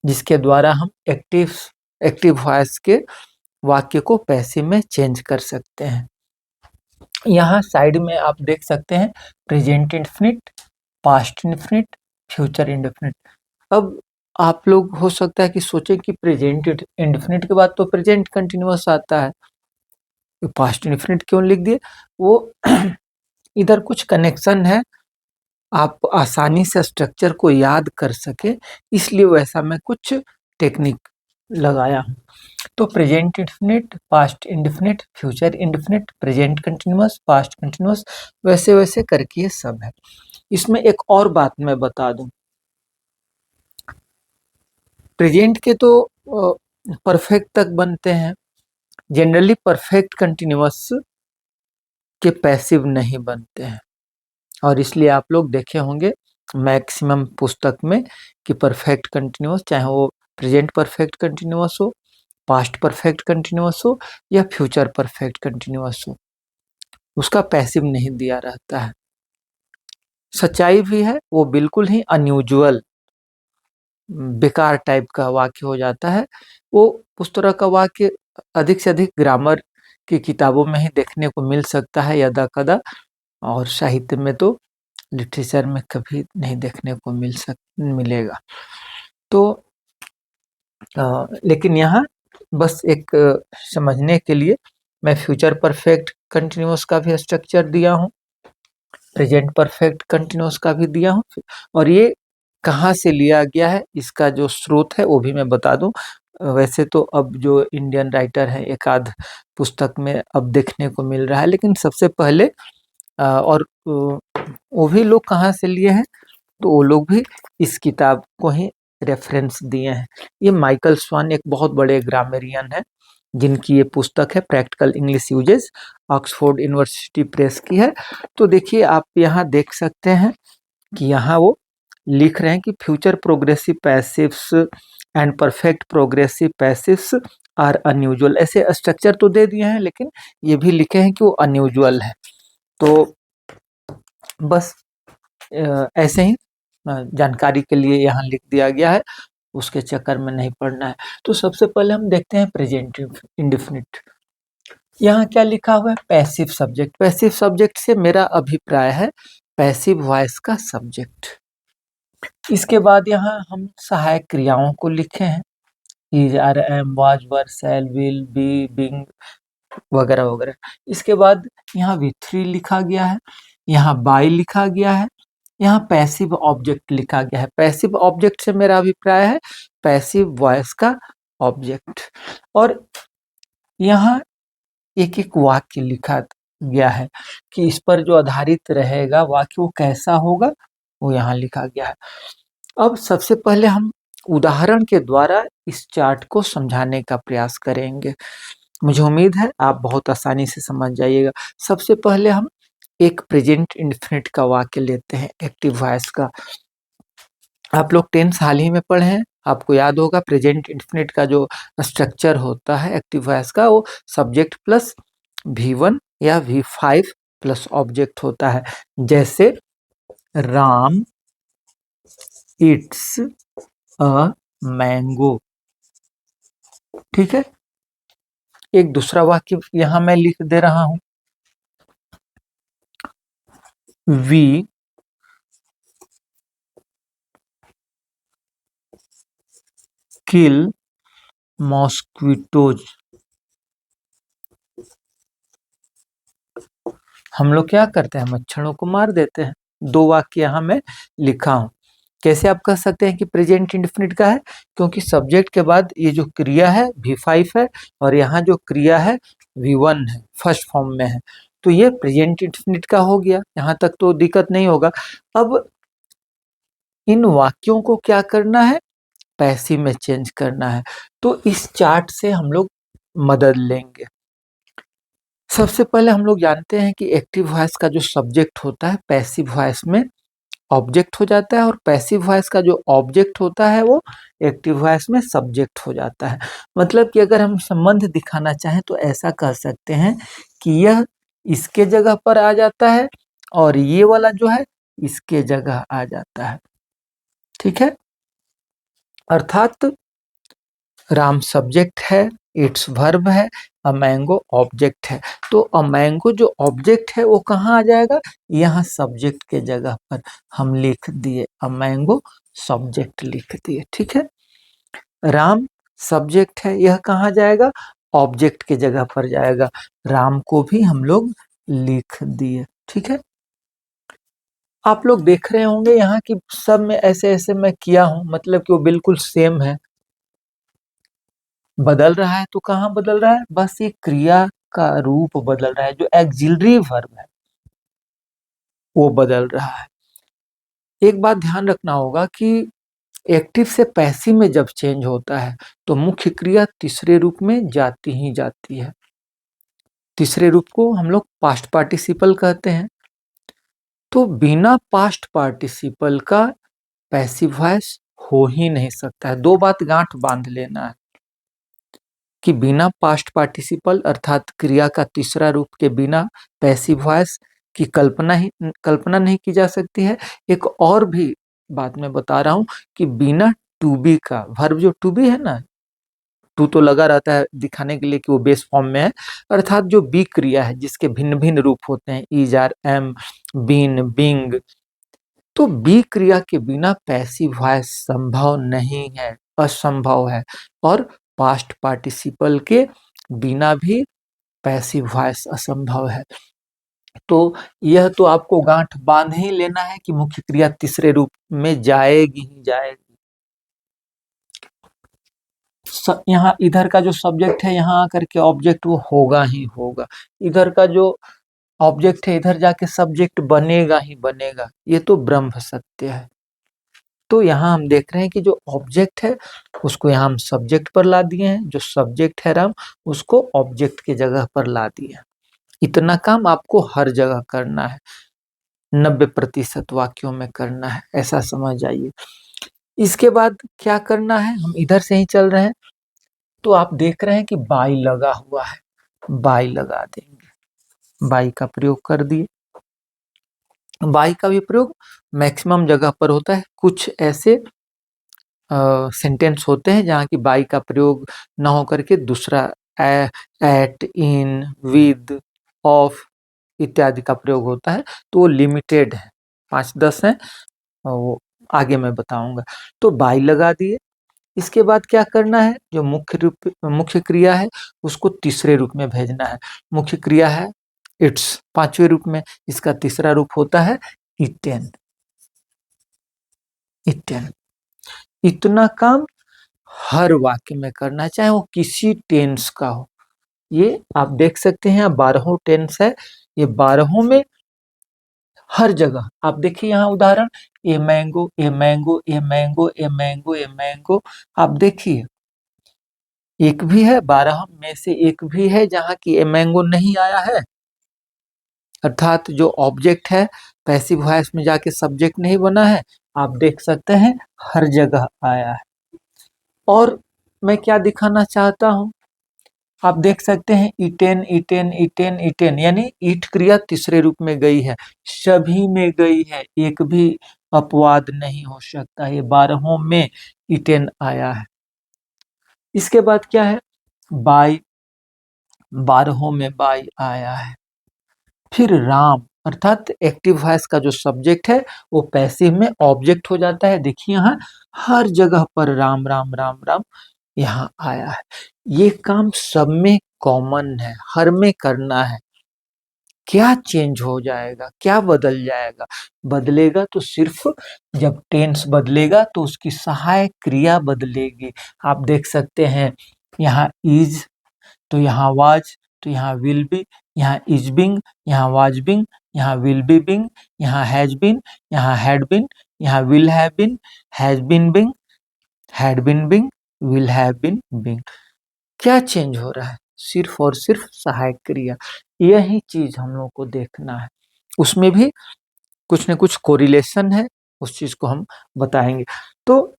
जिसके द्वारा हम एक्टिव वॉइस के वाक्य को पैसिव में चेंज कर सकते हैं। यहाँ साइड में आप देख सकते हैं present indefinite, past indefinite, future indefinite. अब आप लोग हो सकता है कि सोचें कि प्रेजेंट इंडेफिनिट के बाद तो प्रेजेंट कंटिन्यूअस आता है, तो पास्ट इंडेफिनिट क्यों लिख दिए? वो इधर कुछ कनेक्शन है, आप आसानी से स्ट्रक्चर को याद कर सके, इसलिए वैसा मैं कुछ टेक्निक लगाया हूँ। तो present indefinite, past indefinite, future indefinite, present continuous, past continuous, वैसे वैसे करके ये सब है। इसमें एक और बात मैं बता दूं, प्रेजेंट के तो परफेक्ट तक बनते हैं, जनरली परफेक्ट कंटिन्यूअस के पैसिव नहीं बनते हैं, और इसलिए आप लोग देखे होंगे मैक्सिमम पुस्तक में कि परफेक्ट कंटिन्यूअस, चाहे वो प्रेजेंट परफेक्ट कंटिन्यूअस हो, पास्ट परफेक्ट कंटिन्यूअस हो या फ्यूचर परफेक्ट कंटिन्यूअस हो, उसका पैसिव नहीं दिया रहता है। सच्चाई भी है, वो बिल्कुल ही अनयूजुअल बेकार टाइप का वाक्य हो जाता है। वो उस तरह का वाक्य अधिक से अधिक ग्रामर की किताबों में ही देखने को मिल सकता है यदा कदा, और साहित्य में तो लिटरेचर में कभी नहीं देखने को मिलेगा। तो लेकिन यहाँ बस एक समझने के लिए मैं फ्यूचर परफेक्ट कंटिन्यूअस का भी स्ट्रक्चर दिया हूँ, प्रेजेंट परफेक्ट कंटिन्यूअस का भी दिया हूँ, और ये कहाँ से लिया गया है इसका जो स्रोत है वो भी मैं बता दूं। वैसे तो अब जो इंडियन राइटर है एक आध पुस्तक में अब देखने को मिल रहा है, लेकिन सबसे पहले और वो भी लोग कहाँ से लिए हैं, तो वो लोग भी इस किताब को ही रेफरेंस दिए हैं। ये माइकल स्वान एक बहुत बड़े ग्रामरियन है, जिनकी ये पुस्तक है practical English uses, Oxford university press की है। तो देखिए, आप यहाँ देख सकते हैं कि यहाँ वो लिख रहे हैं कि future progressive passives and perfect progressive passives are unusual. ऐसे स्ट्रक्चर तो दे दिए हैं, लेकिन ये भी लिखे हैं कि वो अनयूजुअल है। तो बस ऐसे ही जानकारी के लिए यहाँ लिख दिया गया है, उसके चक्कर में नहीं पड़ना है। तो सबसे पहले हम देखते हैं प्रेजेंट इंडेफिनिट। यहाँ क्या लिखा हुआ है? Passive subject. पैसिव सब्जेक्ट से मेरा अभिप्राय है पैसिव वॉइस का सब्जेक्ट। इसके बाद यहाँ हम सहायक क्रियाओं को लिखे हैं, is, are, am, was, were, shall, will, be, being वगैरह वगैरह। इसके बाद यहाँ V3 लिखा गया है, यहाँ बाय लिखा गया है, यहाँ पैसिव ऑब्जेक्ट लिखा गया है। पैसिव ऑब्जेक्ट से मेरा अभिप्राय है पैसिव वॉइस का ऑब्जेक्ट। और यहाँ एक एक वाक्य लिखा गया है कि इस पर जो आधारित रहेगा वाक्य वो कैसा होगा, वो यहाँ लिखा गया है। अब सबसे पहले हम उदाहरण के द्वारा इस चार्ट को समझाने का प्रयास करेंगे। मुझे उम्मीद है आप बहुत आसानी से समझ जाइएगा। सबसे पहले हम एक प्रेजेंट इंडेफिनिट का वाक्य लेते हैं एक्टिव वॉइस का। आप लोग टेंस हाल ही में पढ़े हैं, आपको याद होगा प्रेजेंट इंडेफिनिट का जो स्ट्रक्चर होता है एक्टिव वॉइस का, वो सब्जेक्ट प्लस V1 या V5 प्लस ऑब्जेक्ट होता है। जैसे राम इट्स अ मैंगो। ठीक है, एक दूसरा वाक्य यहां मैं लिख दे रहा हूं, वी किल मॉस्क्विटोज। हम लोग क्या करते हैं, मच्छरों को मार देते हैं। दो वाक्य यहां मैं लिखा हूं। कैसे आप कह सकते हैं कि प्रेजेंट इंडेफिनिट का है, क्योंकि सब्जेक्ट के बाद ये जो क्रिया है V5 है और यहाँ जो क्रिया है V1 है, फर्स्ट फॉर्म में है, तो ये प्रेजेंट इंडेफिनिट का हो गया। यहाँ तक तो दिक्कत नहीं होगा। अब इन वाक्यों को क्या करना है, पैसिव में चेंज करना है। तो इस चार्ट से हम लोग मदद लेंगे। सबसे पहले हम लोग जानते हैं कि एक्टिव वॉइस का जो सब्जेक्ट होता है पैसिव वॉइस में ऑब्जेक्ट हो जाता है, और पैसिव वॉइस का जो ऑब्जेक्ट होता है वो एक्टिव वॉइस में सब्जेक्ट हो जाता है। मतलब कि अगर हम संबंध दिखाना चाहें तो ऐसा कह सकते हैं कि यह इसके जगह पर आ जाता है और ये वाला जो है इसके जगह आ जाता है। ठीक है, अर्थात राम सब्जेक्ट है, इट्स वर्ब है, अ मैंगो ऑब्जेक्ट है। तो अ मैंगो जो ऑब्जेक्ट है वो कहाँ आ जाएगा, यहाँ सब्जेक्ट के जगह पर हम लिख दिए, अ मैंगो सब्जेक्ट लिख दिए। ठीक है, राम सब्जेक्ट है, यह कहाँ जाएगा, ऑब्जेक्ट के जगह पर जाएगा। राम को भी हम लोग लिख दिए। ठीक है, आप लोग देख रहे होंगे यहाँ की सब में ऐसे ऐसे मैं किया हूं, मतलब कि वो बिल्कुल सेम है। बदल रहा है तो कहाँ बदल रहा है, बस ये क्रिया का रूप बदल रहा है, जो एक्सिलरी वर्ब है वो बदल रहा है। एक बात ध्यान रखना होगा कि एक्टिव से पैसिव में जब चेंज होता है तो मुख्य क्रिया तीसरे रूप में जाती ही जाती है। तीसरे रूप को हम लोग पास्ट पार्टिसिपल कहते हैं। तो बिना पास्ट पार्टिसिपल का पैसिव वॉइस हो ही नहीं सकता है। दो बात गांठ बांध लेना है कि बिना पास्ट पार्टिसिपल अर्थात क्रिया का तीसरा रूप के बिना पैसिव वॉइस की कल्पना नहीं की जा सकती है। एक और भी बात मैं बता रहा हूं कि बिना टू बी का, वर्ब जो टू बी है ना, टू तो लगा रहता है दिखाने के लिए कि वो बेस फॉर्म में है, अर्थात जो बी क्रिया है जिसके भिन्न भिन्न रूप होते हैं, is, are, am, been, being, तो बी क्रिया के बिना पैसिव वॉइस संभव नहीं है, असंभव है। और पास्ट पार्टिसिपल के बिना भी पैसिव वॉइस असंभव है। तो यह तो आपको गांठ बांध ही लेना है कि मुख्य क्रिया तीसरे रूप में जाएगी ही जाएगी। यहाँ इधर का जो सब्जेक्ट है यहाँ आकर के ऑब्जेक्ट वो होगा ही होगा, इधर का जो ऑब्जेक्ट है इधर जाके सब्जेक्ट बनेगा ही बनेगा, ये तो ब्रह्म सत्य है। तो यहाँ हम देख रहे हैं कि जो ऑब्जेक्ट है उसको यहाँ हम सब्जेक्ट पर ला दिए हैं, जो सब्जेक्ट है राम उसको ऑब्जेक्ट के जगह पर ला दिए। इतना काम आपको हर जगह करना है, 90% वाक्यों में करना है, ऐसा समझ जाइए। इसके बाद क्या करना है, हम इधर से ही चल रहे हैं। तो आप देख रहे हैं कि बाई लगा हुआ है, बाई लगा देंगे, बाई का प्रयोग कर दिए। बाई का भी प्रयोग मैक्सिमम जगह पर होता है। कुछ ऐसे सेंटेंस होते हैं जहाँ की बाई का प्रयोग ना हो करके दूसरा एट, इन, विद, ऑफ इत्यादि का प्रयोग होता है, तो वो लिमिटेड है, 5-10 है, वो आगे मैं बताऊंगा। तो बाई लगा दिए। इसके बाद क्या करना है, जो मुख्य क्रिया है उसको तीसरे रूप में भेजना है। मुख्य क्रिया है इट्स, पांचवें रूप में, इसका तीसरा रूप होता है इटेन। इटेन, इतना काम हर वाक्य में करना, चाहे वो किसी टेंस का हो। ये आप देख सकते हैं 12 टेंस है, ये 12 में हर जगह आप देखिए, यहाँ उदाहरण a mango, a mango, a mango, a mango, a mango, आप देखिए एक भी है, 12 में से एक भी है जहाँ की ए मैंगो नहीं आया है, अर्थात जो ऑब्जेक्ट है पैसिव वॉइस में जाके सब्जेक्ट नहीं बना है। आप देख सकते हैं हर जगह आया है। और मैं क्या दिखाना चाहता हूं आप देख सकते हैं इटेन इटेन इटेन इटेन, यानी ईट क्रिया तीसरे रूप में गई है, सभी में गई है, एक भी अपवाद नहीं हो सकता, ये 12 में इटेन आया है। इसके बाद क्या है, बाई, 12 में बाई आया है। फिर राम, अर्थात एक्टिव वॉइस का जो सब्जेक्ट है वो पैसिव में ऑब्जेक्ट हो जाता है। देखिए यहाँ हर जगह पर राम राम राम राम यहाँ आया है। ये काम सब में कॉमन है, हर में करना है। क्या चेंज हो जाएगा, क्या बदल जाएगा? बदलेगा तो सिर्फ जब टेंस बदलेगा तो उसकी सहायक क्रिया बदलेगी। आप देख सकते हैं यहाँ इज, तो यहाँ वाज, तो यहाँ विल बी, यहाँ इज बिंग, यहाँ वाज बिंग, यहाँ विल बी बिंग, यहाँ हैज बिन, यहाँ हैड बिन, यहाँ will have been, has been being, had been being, will have been being. क्या चेंज हो रहा है? सिर्फ और सिर्फ सहायक क्रिया। यही चीज हम लोग को देखना है, उसमें भी कुछ न कुछ कोरिलेशन है, उस चीज को हम बताएंगे। तो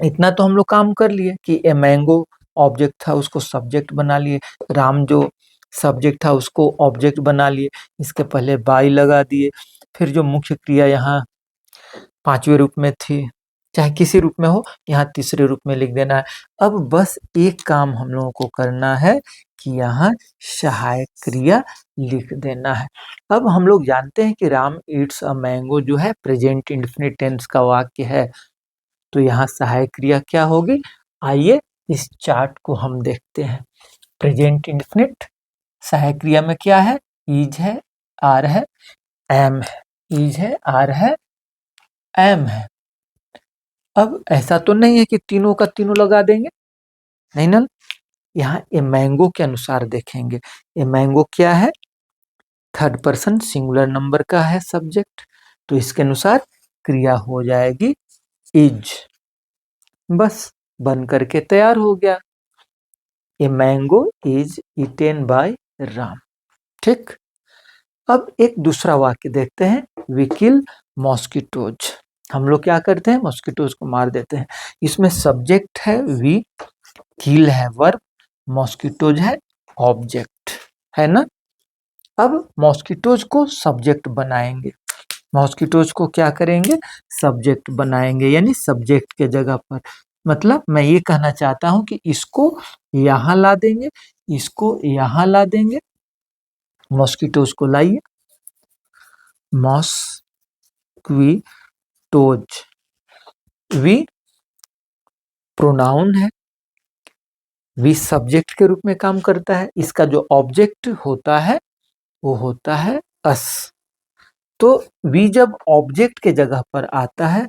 इतना तो हम लोग काम कर लिए कि ए मैंगो ऑब्जेक्ट था उसको सब्जेक्ट बना लिए, राम जो सब्जेक्ट था उसको ऑब्जेक्ट बना लिए, इसके पहले बाई लगा दिए, फिर जो मुख्य क्रिया यहाँ 5वें रूप में थी, चाहे किसी रूप में हो, यहाँ तीसरे रूप में लिख देना है। अब बस एक काम हम लोगों को करना है कि यहाँ सहायक क्रिया लिख देना है। अब हम लोग जानते हैं कि राम ईट्स अ मैंगो जो है प्रेजेंट इंडेफिनिट टेंस का वाक्य है, तो यहाँ सहायक क्रिया क्या होगी? आइए इस चार्ट को हम देखते हैं। प्रेजेंट इंडेफिनिट सहायक क्रिया में क्या है? इज है, आर है, एम है, इज है, आर है, एम है। अब ऐसा तो नहीं है कि तीनों का तीनों लगा देंगे, नहीं ना। यहाँ ए मैंगो के अनुसार देखेंगे। ए मैंगो क्या है? थर्ड पर्सन सिंगुलर नंबर का है सब्जेक्ट, तो इसके अनुसार क्रिया हो जाएगी इज। बस बन करके तैयार हो गया, a mango is eaten by Ram. ठीक, अब एक दूसरा वाक्य देखते हैं, वी किल मॉस्किटोज। हम लोग क्या करते हैं? मॉस्किटोज को मार देते हैं। इसमें सब्जेक्ट है वी, किल है वर्ब, मॉस्किटोज है ऑब्जेक्ट, है ना। अब मॉस्किटोज को सब्जेक्ट बनाएंगे, मॉस्किटोज को क्या करेंगे? सब्जेक्ट बनाएंगे, यानी सब्जेक्ट के जगह पर। मतलब मैं ये कहना चाहता हूं कि इसको यहां ला देंगे, इसको यहां ला देंगे। मॉस्किटोज को लाइए, मॉस्क्विटोज, वी प्रोनाउन है, वी सब्जेक्ट के रूप में काम करता है, इसका जो ऑब्जेक्ट होता है वो होता है अस। तो वी जब ऑब्जेक्ट के जगह पर आता है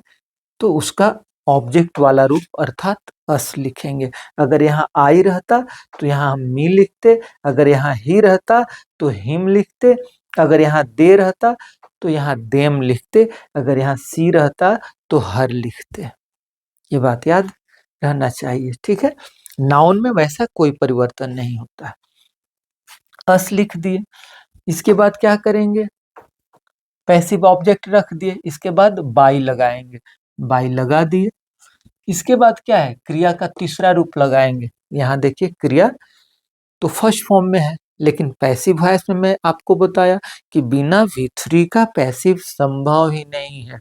तो उसका ऑब्जेक्ट वाला रूप अर्थात अस लिखेंगे। अगर यहाँ आई रहता तो यहाँ हम मी लिखते, अगर यहाँ ही रहता तो हिम लिखते, अगर यहाँ दे रहता तो यहाँ देम लिखते, अगर यहाँ सी रहता तो हर लिखते। ये बात याद रहना चाहिए, ठीक है। नाउन में वैसा कोई परिवर्तन नहीं होता है। अस लिख दिए, इसके बाद क्या करेंगे? पैसिव ऑब्जेक्ट रख दिए, इसके बाद बाई लगाएंगे, बाई लगा दिए। इसके बाद क्या है? क्रिया का तीसरा रूप लगाएंगे। यहाँ देखिए क्रिया तो फर्स्ट फॉर्म में है, लेकिन पैसिव वॉइस में मैं आपको बताया कि बिना V3 का पैसिव संभव ही नहीं है।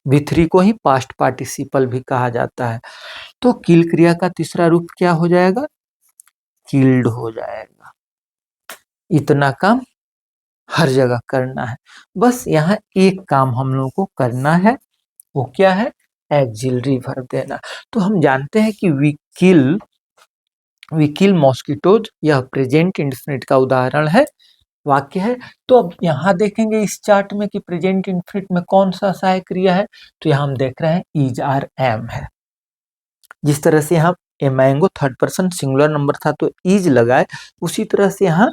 V3 को ही पास्ट पार्टिसिपल भी कहा जाता है। तो किल क्रिया का तीसरा रूप क्या हो जाएगा? किल्ड हो जाएगा। इतना काम हर जगह करना है। बस यहाँ एक काम हम लोगों को करना है, वो क्या है? एक्सिलरी वर्ब देना। तो हम जानते हैं कि वी किल मॉस्किटोज, यह प्रेजेंट इंडेफिनिट का उदाहरण है, वाक्य है। तो अब यहाँ देखेंगे इस चार्ट में कि प्रेजेंट इंडेफिनिट में कौन सा सहायक क्रिया है, तो यहाँ हम देख रहे हैं इज, आर, एम है। जिस तरह से यहाँ a mango third person singular number था तो इज लगाए, उसी तरह से यहाँ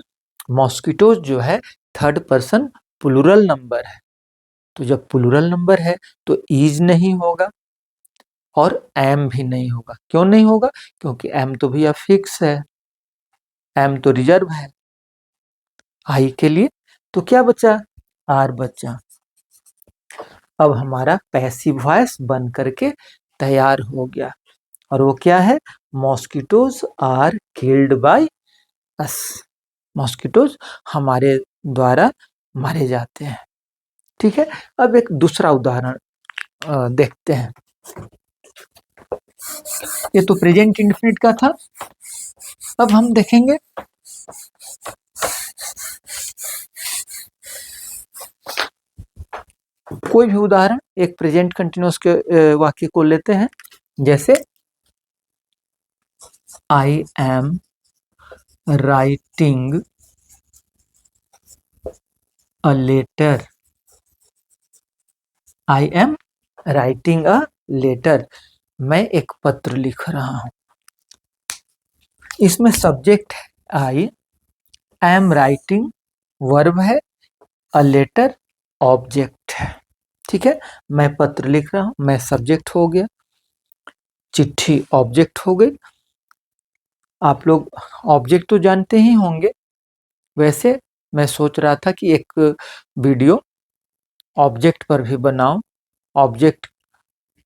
मॉस्किटोज जो है थर्ड पर्सन प्लूरल नंबर है, तो जब प्लूरल नंबर है तो इज नहीं होगा और एम भी नहीं होगा। क्यों नहीं होगा? क्योंकि एम तो भैया फिक्स है, एम तो रिजर्व है आई के लिए। तो क्या बचा? आर बचा। अब हमारा पैसिव वॉइस बन करके तैयार हो गया, और वो क्या है? Mosquitoes are killed by us. Mosquitoes हमारे द्वारा मारे जाते हैं। ठीक है, अब एक दूसरा उदाहरण देखते हैं। ये तो प्रेजेंट इंडेफिनिट का था। अब हम देखेंगे कोई भी उदाहरण, एक प्रेजेंट कंटिन्यूअस के वाक्य को लेते हैं। जैसे I am writing a letter. I am writing a letter. मैं एक पत्र लिख रहा हूं। इसमें सब्जेक्ट है आई, एम राइटिंग वर्ब है, अ लेटर ऑब्जेक्ट है। ठीक है, मैं पत्र लिख रहा हूं, मैं सब्जेक्ट हो गया, चिट्ठी ऑब्जेक्ट हो गई। आप लोग ऑब्जेक्ट तो जानते ही होंगे। वैसे मैं सोच रहा था कि एक वीडियो ऑब्जेक्ट पर भी बनाऊं, ऑब्जेक्ट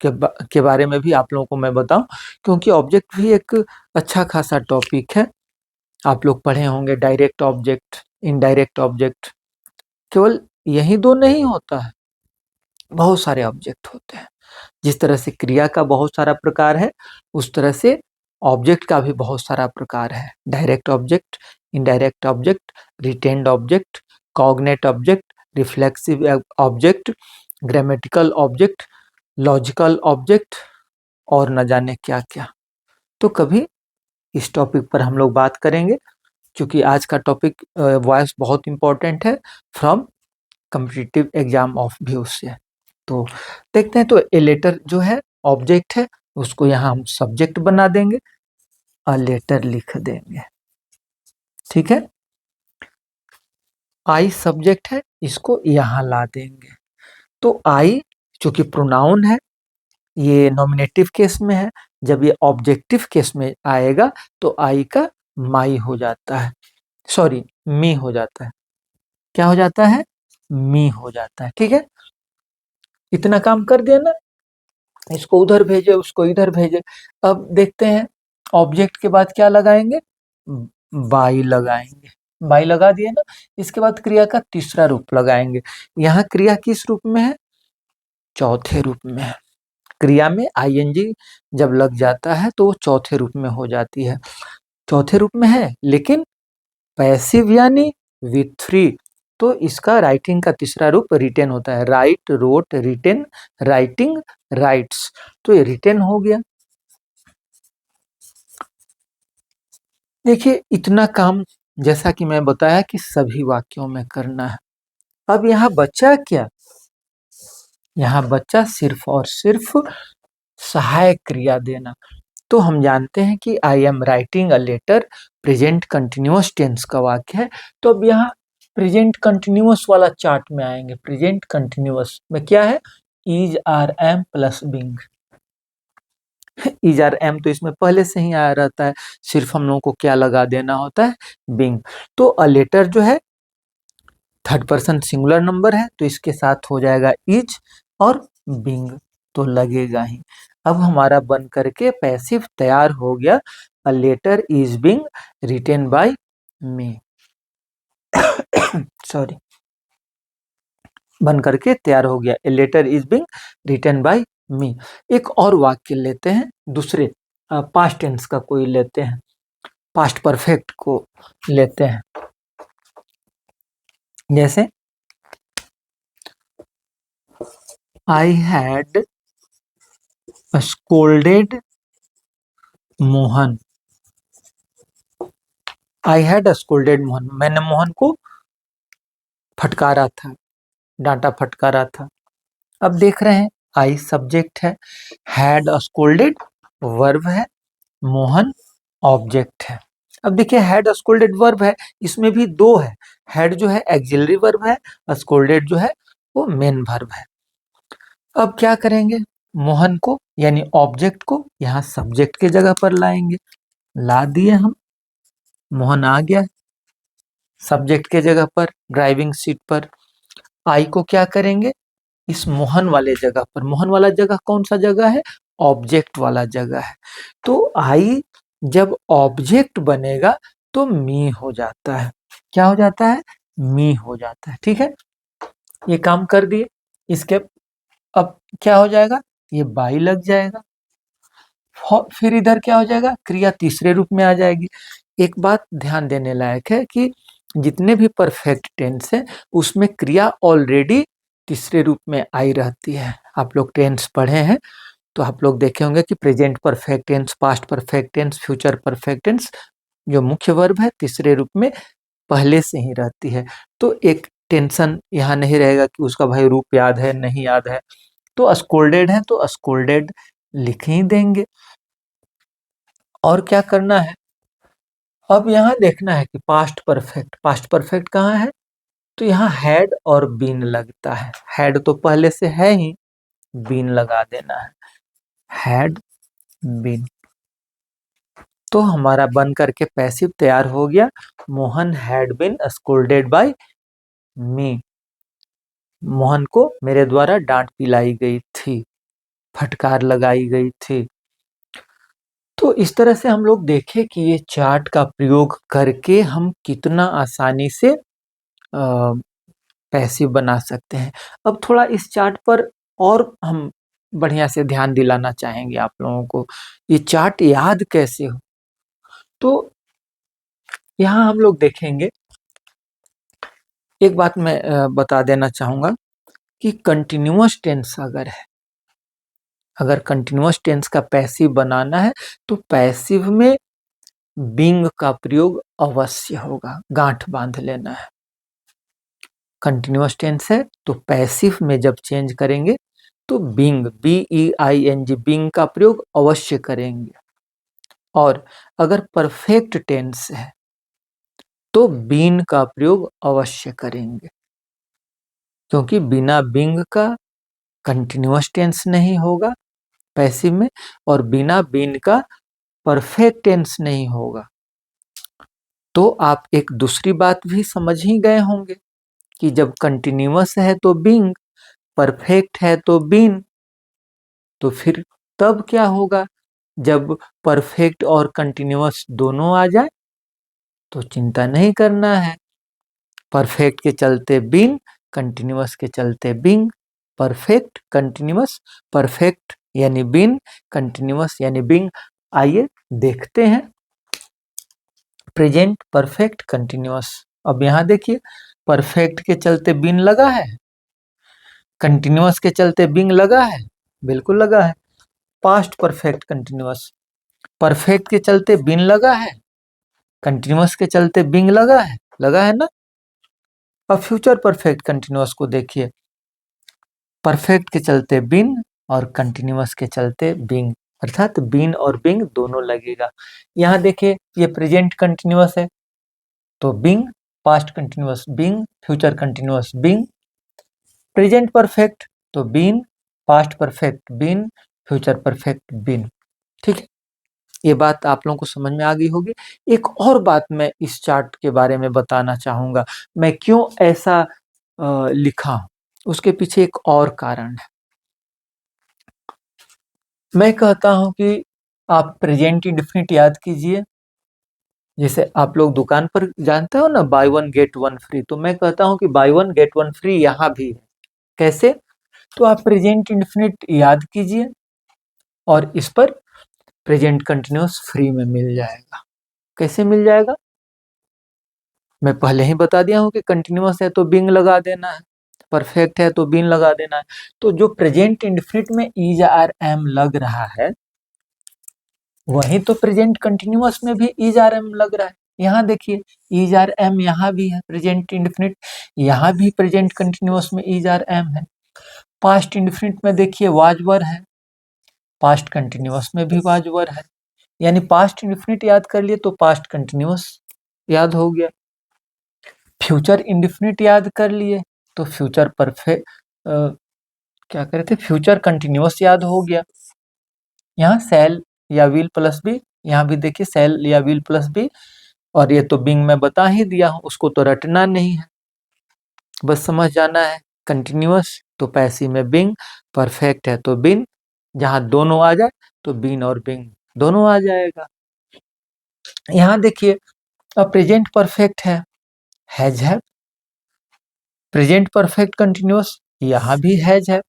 के बारे में भी आप लोगों को मैं बताऊं, क्योंकि ऑब्जेक्ट भी एक अच्छा खासा टॉपिक है। आप लोग पढ़े होंगे डायरेक्ट ऑब्जेक्ट, इनडायरेक्ट ऑब्जेक्ट। केवल यही दो नहीं होता है, बहुत सारे ऑब्जेक्ट होते हैं। जिस तरह से क्रिया का बहुत सारा प्रकार है, उस तरह से ऑब्जेक्ट का भी बहुत सारा प्रकार है। Direct object, indirect object, retained object, cognate object, reflexive object, grammatical object, logical object और न जाने क्या क्या। तो कभी इस टॉपिक पर हम लोग बात करेंगे, क्योंकि आज का टॉपिक वॉइस बहुत इंपॉर्टेंट है from competitive exam of view से। तो देखते हैं। तो ए लेटर जो है ऑब्जेक्ट है, उसको यहाँ हम सब्जेक्ट बना देंगे, अ लेटर लिख देंगे। ठीक है, आई सब्जेक्ट है, इसको यहाँ ला देंगे। तो आई चूंकि प्रोनाउन है, ये नॉमिनेटिव केस में है। जब ये ऑब्जेक्टिव केस में आएगा तो आई का माई हो जाता है, सॉरी मी हो जाता है। क्या हो जाता है? मी हो जाता है। ठीक है, इतना काम कर दिया ना, इसको उधर भेजे, उसको इधर भेजे। अब देखते हैं ऑब्जेक्ट के बाद क्या लगाएंगे, बाई लगाएंगे। बाई लगा दिए ना, इसके बाद क्रिया का तीसरा रूप लगाएंगे। यहाँ क्रिया किस रूप में है? चौथे रूप में है। क्रिया में आईएनजी जब लग जाता है तो वो चौथे रूप में हो जाती है। चौथे रूप में है, लेकिन पैसिव यानी विथ थ्री। तो इसका राइटिंग का तीसरा रूप रिटेन होता है। Write, wrote, written, writing, writes. तो ये रिटेन हो गया। देखिए, इतना काम जैसा कि मैं बताया कि सभी वाक्यों में करना है। अब यहाँ बच्चा क्या? यहाँ बच्चा सिर्फ और सिर्फ सहायक क्रिया देना। तो हम जानते हैं कि I am writing a letter present continuous tense का वाक्य है। तो अब यहाँ प्रेजेंट कंटिन्यूअस वाला चार्ट में आएंगे। प्रेजेंट कंटिन्यूअस में क्या है? Is, are, am plus being. Is, are, am तो इसमें पहले से ही आया रहता है, सिर्फ हम लोगों को क्या लगा देना होता है? बिंग। तो अ लेटर जो है थर्ड पर्सन सिंगुलर नंबर है, तो इसके साथ हो जाएगा इज और बिंग, तो लगेगा ही। अब हमारा बन करके पैसिव तैयार हो गया। A letter is being written by me. Sorry, बन करके तैयार हो गया। A letter is being written by me. एक और वाक्य लेते हैं, दूसरे पास्ट टेंस का कोई लेते हैं, पास्ट परफेक्ट को लेते हैं। जैसे I had scolded Mohan. I had scolded Mohan, मैंने मोहन को फटकारा था, डांटा फटकारा था। अब देख रहे हैं आई सब्जेक्ट है, हैड स्कोल्डेड वर्ब है, मोहन ऑब्जेक्ट है। अब देखिए हैड स्कोल्डेड वर्ब है, इसमें भी दो है। हैड जो है एक्सिलरी वर्ब है, स्कोल्डेड जो है वो मेन वर्ब है। अब क्या करेंगे? मोहन को यानी ऑब्जेक्ट को यहाँ सब्जेक्ट के जगह पर लाएंगे। ला दिए हम, मोहन आ गया सब्जेक्ट के जगह पर, ड्राइविंग सीट पर। आई को क्या करेंगे? इस मोहन वाले जगह पर, मोहन वाला जगह कौन सा जगह है? ऑब्जेक्ट वाला जगह है। तो आई जब ऑब्जेक्ट बनेगा तो मी हो जाता है। क्या हो जाता है? मी हो जाता है। ठीक है, ये काम कर दिए। इसके अब क्या हो जाएगा? ये बाई लग जाएगा। फिर इधर क्या हो जाएगा? क्रिया तीसरे रूप में आ जाएगी। एक बात ध्यान देने लायक है कि जितने भी परफेक्ट टेंस है उसमें क्रिया ऑलरेडी तीसरे रूप में आई रहती है। आप लोग टेंस पढ़े हैं तो आप लोग देखे होंगे कि present perfect tense, past perfect tense, future perfect tense, जो मुख्य वर्ब है तीसरे रूप में पहले से ही रहती है। तो एक टेंशन यहाँ नहीं रहेगा कि उसका भाई रूप याद है नहीं याद है। तो स्कोल्डेड है तो स्कोल्डेड लिख ही देंगे। और क्या करना है? अब यहाँ देखना है कि पास्ट परफेक्ट कहाँ है? तो यहाँ हैड और बीन लगता है। हैड तो पहले से है ही, बीन लगा देना है। हैड बीन, तो हमारा बन करके पैसिव तैयार हो गया। Mohan had been scolded by me. Mohan को मेरे द्वारा डांट पिलाई गई थी, फटकार लगाई गई थी। तो इस तरह से हम लोग देखें कि ये चार्ट का प्रयोग करके हम कितना आसानी से पैसिव बना सकते हैं। अब थोड़ा इस चार्ट पर और हम बढ़िया से ध्यान दिलाना चाहेंगे आप लोगों को। ये चार्ट याद कैसे हो? तो यहाँ हम लोग देखेंगे, एक बात मैं बता देना चाहूंगा कि कंटिन्यूअस टेंस अगर कंटिन्यूअस टेंस का पैसिव बनाना है तो पैसिव में बीइंग का प्रयोग अवश्य होगा। गांठ बांध लेना है। कंटिन्यूअस टेंस है तो पैसिव में जब चेंज करेंगे तो बीइंग, BEING, बीइंग का प्रयोग अवश्य करेंगे। और अगर परफेक्ट टेंस है तो बीन का प्रयोग अवश्य करेंगे, क्योंकि बिना बीइंग का कंटिन्यूअस टेंस नहीं होगा पैसिव में, और बिना बीन का परफेक्ट टेंस नहीं होगा। तो आप एक दूसरी बात भी समझ ही गए होंगे कि जब कंटिन्यूअस है तो बीइंग, परफेक्ट है तो बीन, तो फिर तब क्या होगा? जब परफेक्ट और कंटिन्यूअस दोनों आ जाए तो चिंता नहीं करना है। परफेक्ट के चलते बीन, कंटिन्यूअस के चलते बीइंग। परफेक्ट कंटिन्यूअस, परफेक्ट यानी बीन, कंटिन्यूअस यानी बीइंग। आइए देखते हैं प्रेजेंट परफेक्ट कंटिन्यूअस। अब यहाँ देखिए, परफेक्ट के चलते बीन लगा है, कंटिन्यूअस के चलते बीइंग लगा है, बिल्कुल लगा है। पास्ट परफेक्ट कंटिन्यूअस, परफेक्ट के चलते बीन लगा है, कंटिन्यूअस के चलते बीइंग लगा है ना। अब फ्यूचर परफेक्ट कंटिन्यूअस को देखिए, परफेक्ट के चलते बीन और कंटिन्यूअस के चलते बीइंग, अर्थात बीन और बीइंग दोनों लगेगा। यहाँ देखिए, ये प्रेजेंट कंटिन्यूअस है तो being, past continuous being, future continuous being. Present perfect तो been, past perfect been, future perfect been. ठीक है, ये बात आप लोगों को समझ में आ गई होगी। एक और बात मैं इस चार्ट के बारे में बताना चाहूंगा, मैं क्यों ऐसा लिखा हूं, उसके पीछे एक और कारण है। मैं कहता हूं कि आप प्रेजेंट इंडेफिनिट याद कीजिए। जैसे आप लोग दुकान पर जानते हो ना, by one get one free, तो मैं कहता हूं कि by one get one free यहाँ भी है। कैसे? तो आप प्रेजेंट इंडेफिनिट याद कीजिए और इस पर प्रेजेंट कंटिन्यूअस फ्री में मिल जाएगा। कैसे मिल जाएगा? मैं पहले ही बता दिया हूं कि कंटिन्यूअस है तो बीइंग लगा देना है, परफेक्ट है तो बीन लगा देना है। तो जो प्रेजेंट इंडेफिनिट में इज आर एम लग रहा है वही तो प्रेजेंट कंटिन्यूअस में भी इज आर एम लग रहा है। यहाँ देखिए, इज आर एम यहाँ भी है प्रेजेंट इंडेफिनिट, यहाँ भी प्रेजेंट कंटिन्यूअस में इज आर एम है। पास्ट इंडेफिनिट में देखिए वाज वर है, पास्ट कंटिन्यूअस में भी वाज वर है। यानी पास्ट इंडेफिनिट याद कर लिए तो पास्ट कंटिन्यूअस याद हो गया। फ्यूचर इंडेफिनिट याद कर लिए तो फ्यूचर परफेक्ट क्या करे थे, फ्यूचर कंटिन्यूअस याद हो गया। यहाँ सेल या विल प्लस बी, यहाँ भी देखिए सेल या विल प्लस बी, और ये तो बिंग में बता ही दिया हूं, उसको तो रटना नहीं है, बस समझ जाना है। कंटिन्यूअस तो पैसिव में बिंग, परफेक्ट है तो बिन, जहां दोनों आ जाए तो बिन और बिंग दोनों आ जाएगा। यहाँ देखिए, अब प्रेजेंट परफेक्ट है, has have. Present perfect continuous, यहाँ भी हैज हैव।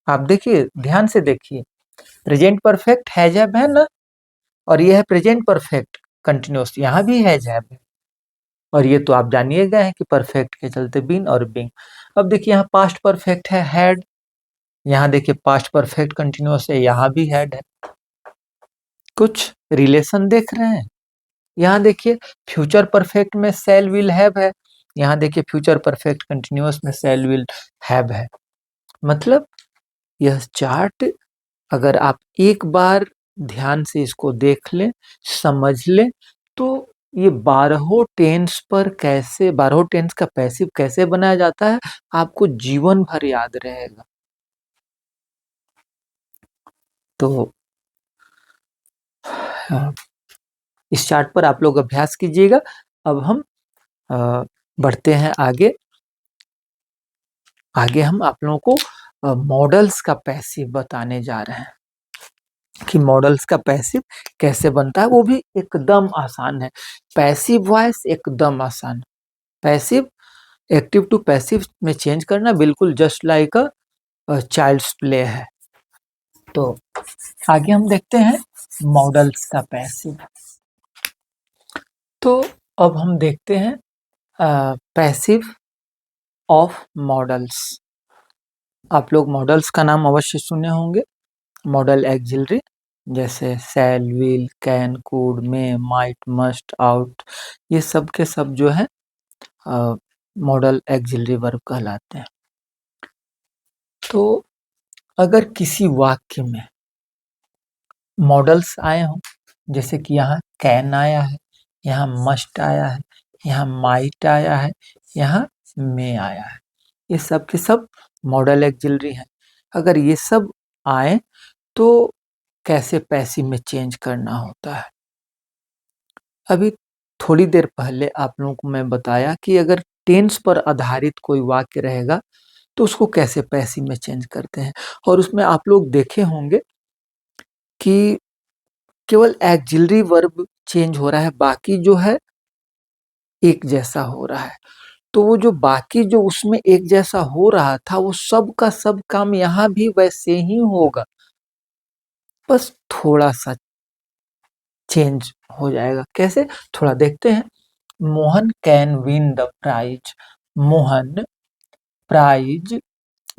आप देखिए, ध्यान से देखिए, प्रेजेंट परफेक्ट हैज हैव है ना, और ये है प्रेजेंट परफेक्ट कंटिन्यूअस, यहाँ भी हैज हैव है। और ये तो आप जानिए गए हैं कि परफेक्ट के चलते बीन और बीइंग। अब देखिए, यहाँ पास्ट परफेक्ट है, हैड। यहाँ देखिए पास्ट परफेक्ट कंटिन्यूअस है, यहाँ भी हैड है। कुछ रिलेशन देख रहे हैं? यहाँ देखिए फ्यूचर परफेक्ट में शैल विल हैव है, यहाँ देखिए फ्यूचर परफेक्ट कंटिन्यूअस में शैल विल हैव है। मतलब यह चार्ट अगर आप एक बार ध्यान से इसको देख लें, समझ लें, तो ये 12 टेंस पर कैसे, 12 टेंस का पैसिव कैसे बनाया जाता है, आपको जीवन भर याद रहेगा। तो इस चार्ट पर आप लोग अभ्यास कीजिएगा। अब हम बढ़ते हैं आगे। आगे हम आप लोगों को मॉडल्स का पैसिव बताने जा रहे हैं कि मॉडल्स का पैसिव कैसे बनता है। वो भी एकदम आसान है। पैसिव वॉइस एकदम आसान। पैसिव एक्टिव टू पैसिव में चेंज करना बिल्कुल just like a child's play है। तो आगे हम देखते हैं मॉडल्स का पैसिव। तो अब हम देखते हैं पैसिव ऑफ मॉडल्स। आप लोग मॉडल्स का नाम अवश्य सुने होंगे। मॉडल एक्सिलरी जैसे shall, will, can, could, may, might, must, ought, ये सब के सब जो है मॉडल एक्सिलरी वर्ब कहलाते हैं। तो अगर किसी वाक्य में मॉडल्स आए हों, जैसे कि यहाँ कैन आया है, यहाँ मस्ट आया है, यहाँ माइट आया है, यहाँ मे आया है, ये सब के सब मॉडल एक्सिलरी हैं। अगर ये सब आए तो कैसे पैसिव में चेंज करना होता है। अभी थोड़ी देर पहले आप लोगों को मैं बताया कि अगर टेंस पर आधारित कोई वाक्य रहेगा तो उसको कैसे पैसिव में चेंज करते हैं। और उसमें आप लोग देखे होंगे कि केवल एक्सिलरी वर्ब चेंज हो रहा है, बाकी जो है एक जैसा हो रहा है। तो वो जो बाकी जो उसमें एक जैसा हो रहा था, वो सब का सब काम यहाँ भी वैसे ही होगा, बस थोड़ा सा चेंज हो जाएगा। कैसे, थोड़ा देखते हैं। Mohan can win the prize. Mohan prize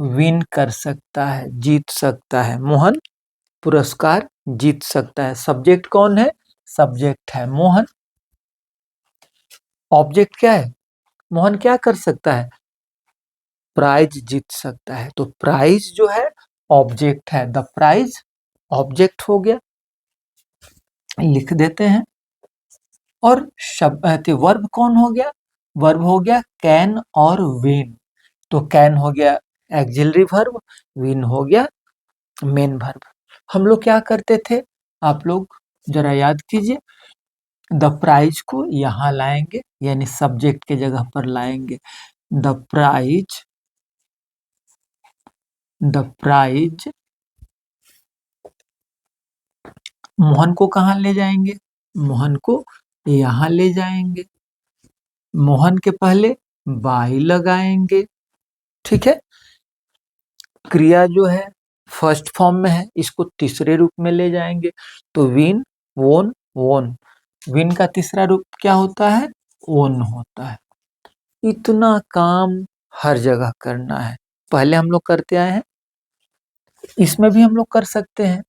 win कर सकता है, जीत सकता है। मोहन पुरस्कार जीत सकता है। सब्जेक्ट कौन है? सब्जेक्ट है मोहन। ऑब्जेक्ट क्या है? मोहन क्या कर सकता है? प्राइज जीत सकता है। तो प्राइज जो है ऑब्जेक्ट है, द प्राइज ऑब्जेक्ट हो गया, लिख देते हैं। और शब्द वर्ब कौन हो गया? वर्ब हो गया कैन और विन। तो कैन हो गया एक्सिलरी वर्ब, विन हो गया मेन वर्ब। हम लोग क्या करते थे, आप लोग जरा याद कीजिए। द प्राइज को यहाँ लाएंगे, यानी सब्जेक्ट के जगह पर लाएंगे। The prize, the prize. Mohan को कहाँ ले जाएंगे? मोहन को यहाँ ले जाएंगे। मोहन के पहले बाई लगाएंगे। ठीक है। क्रिया जो है फर्स्ट फॉर्म में है, इसको तीसरे रूप में ले जाएंगे। तो विन, वोन, वोन। विन का तीसरा रूप क्या होता है? ओन होता है। इतना काम हर जगह करना है, पहले हम लोग करते आए हैं, इसमें भी हम लोग कर सकते हैं।